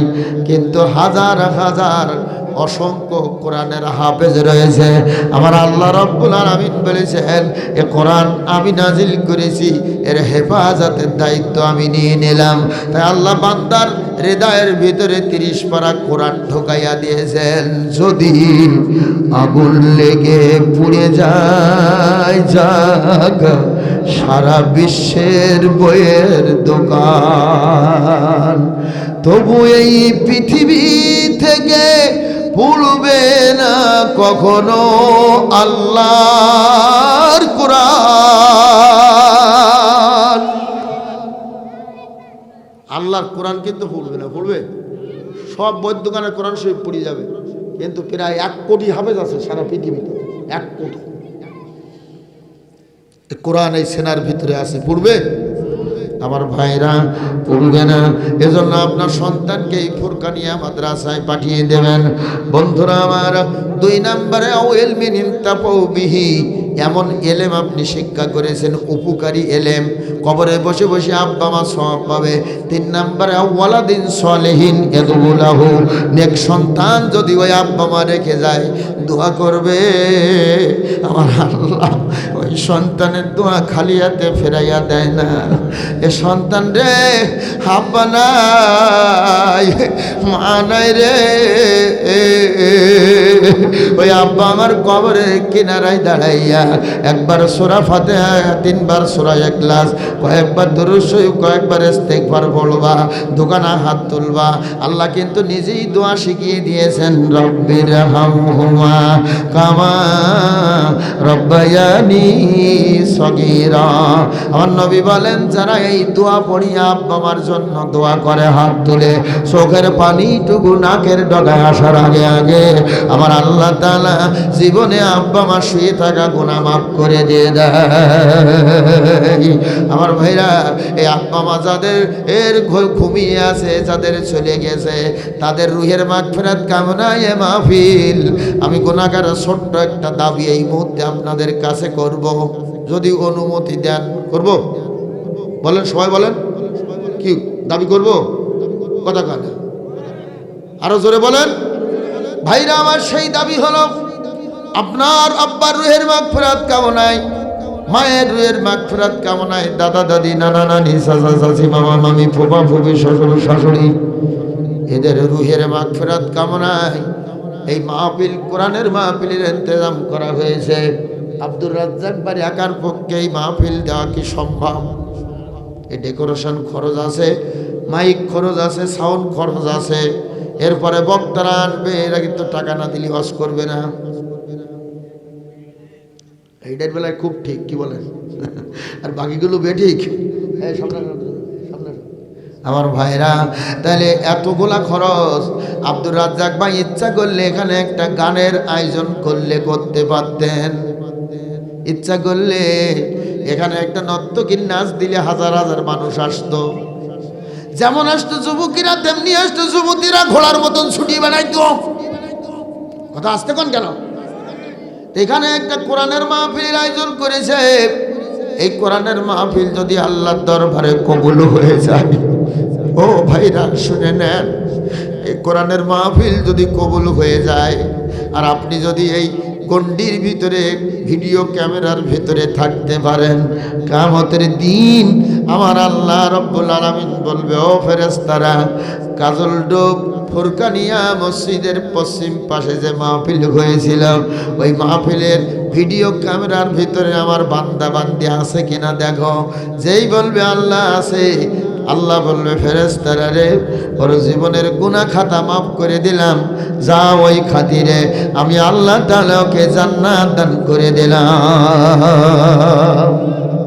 S1: কিন্তু হাজার হাজার অসংখ্য কোরআনের হাফেজ রয়েছে। আমার আল্লাহ রাব্বুল আলামিন বলেছেন, এ কোরআন আমি নাজিল করেছি, এর হেফাজতের দায়িত্ব আমি নিয়ে নিলাম। তাই আল্লাহ বান্দার হৃদয়ের ভিতরে 30 পারা কোরআন ঢোকাইয়া দিয়েছেন। যদি আগুন লেগে পুড়ে যায় যাক সারা বিশ্বের বইয়ের দোকান, তবু এই পৃথিবী থেকে পুড়বে না কখনো আল্লাহর কোরআন। আল্লাহর কোরআন কিন্তু পুড়বে না, পুড়বে? সব বইয়ের দোকানের কোরআন শরীফ পুড়ে যাবে, কিন্তু প্রায় 1 কোটি হাফেজ আছে সারা পৃথিবীতে, 1 কোটি। কোরআন এই সেনার ভিতরে আছে, পড়বে? আমার ভাইরা, পড়বে না। এজন্য আপনার সন্তানকে এই ফুরকানিয়া মাদ্রাসায় পাঠিয়ে দেবেন। বন্ধুরা আমার, 2 নম্বরে আও ইলমিন ইনতাফাউ বিহি, এমন এলেম আপনি শিক্ষা করেছেন, উপকারী এলেম, কবরে বসে বসে আব্বা মা সওয়াব পাবে। 3 নম্বরে ওয়ালাদিন সালিহিন ইয়াদউ লাহু, নেক সন্তান যদি ওই আব্বা মা রেখে যায়, দোয়া করবে। আমার আল্লাহ ওই সন্তানের দোয়া খালি হাতে ফেরাইয়া দেয় না। এ সন্তান রে, আব্বা নাই, মা নাই রে, ওই আব্বা আমার কবরের কিনারায় দাঁড়াইয়া একবার সূরা ফাতিহা, 3 বার সূরা ইখলাস, কয়েকবার দুরূদ শরীফ, কয়েকবার ইস্তিগফার পড়বা, দোকানে হাত তুলবা। আল্লাহ কিন্তু নিজেই দোয়া শিখিয়ে দিয়েছেন, রব্বির হামহুমা কামা রব্বায়ানি সগীরা। আমার নবী বলেন, যারা এই দোয়া পড়িয়া আব্বা মার জন্য দোয়া করে হাত তুলে, চোখের পানিটুকু নাকের ডগায় আসার আগে আগে আমার আল্লাহ তাআলা জীবনে আব্বা মা শুয়ে থাকা গুনাহ মাফ করে দিয়ে দেয়। আমার ভাইরা, এই আব্বা মা যাদের ঘুমিয়ে আছে, যাদের চলে গেছে, তাদের রুহের মাগফিরাত কামনায় এ মাহফিল আমি গুনাহগার ছোট্ট একটা দাবি এই মুহূর্তে আপনাদের কাছে করব, যদি অনুমতি দেন। করব? বলেন, সবাই বলেন, কি দাবি করব? কথা কথা আরো জোরে বলেন। ভাইরা আমার, সেই দাবি হলো আপনার আব্বার রুহের মাগফিরাত কামনায়, মায়ের রুহের মাগফিরাত কামনায়, দাদা দাদি, নানা নানি, চাচা চাচি, মামা মামি, ফুফা ফুফি, শ্বশুর শাশুড়ি, এদের রুহের মাগফিরাত কামনায় এই মাহফিল, কোরআনের মাহফিলের ইন্তজাম করা হয়েছে। আব্দুর রাজ্জাক বাড়ি একার পক্ষে এই মাহফিল দেওয়া কি সম্ভব? এই ডেকোরেশন খরচ আছে, মাইক খরচ আছে, সাউন্ড খরচ আছে, এরপরে বক্তারা আসবে, এরা কিন্তু টাকা না দিলে ওয়াজ করবে না। এইটার বেলায় খুব ঠিক, কি বলেন? আর বাকিগুলো বেঠিক। আমার ভাইরা, তাহলে এতগুলা খরচ আব্দুর রাজ্জাক ভাই ইচ্ছা করলে এখানে একটা গানের আয়োজন করলে করতে পারতেন। ইচ্ছা করলে এখানে একটা নর্তকীর নাচ দিলে হাজার হাজার মানুষ আসতো। যেমন আসতো যুবতীরা, তেমনি আসতো যুবতীরা, ঘোড়ার মতন ছুটি বানাইতো। কথা আসতে কোন কেন? এখানে একটা কোরআনের মাহফিলের আয়োজন করেছে। এই কোরআনের মাহফিল যদি আল্লাহর দরবারে কবুল হয়ে যায়, ও ভাইরা শুনে নেন, এই কোরআনের মাহফিল যদি কবুল হয়ে যায়, আর আপনি যদি এই গণ্ডির ভিতরে, ভিডিও ক্যামেরার ভিতরে থাকতে পারেন, কিয়ামতের দিন আমার আল্লাহ রব্বুল আলামিন বলবে, ও ফেরেশতারা, কাজলডোব ফুরকানিয়া মসজিদের পশ্চিম পাশে যে মাহফিল হয়েছিল, ওই মাহফিলের ভিডিও ক্যামেরার ভিতরে আমার বান্দা বান্দি আছে কিনা দেখো। যেই বলবে আল্লাহ আছে, আল্লাহ বলবে, ফেরেশতারা রে, ওর জীবনের গুনাহ খাতা মাফ করে দিলাম, যা ওই খাতিরে আমি আল্লাহ তাআলা ওকে জান্নাত দান করে দিলাম।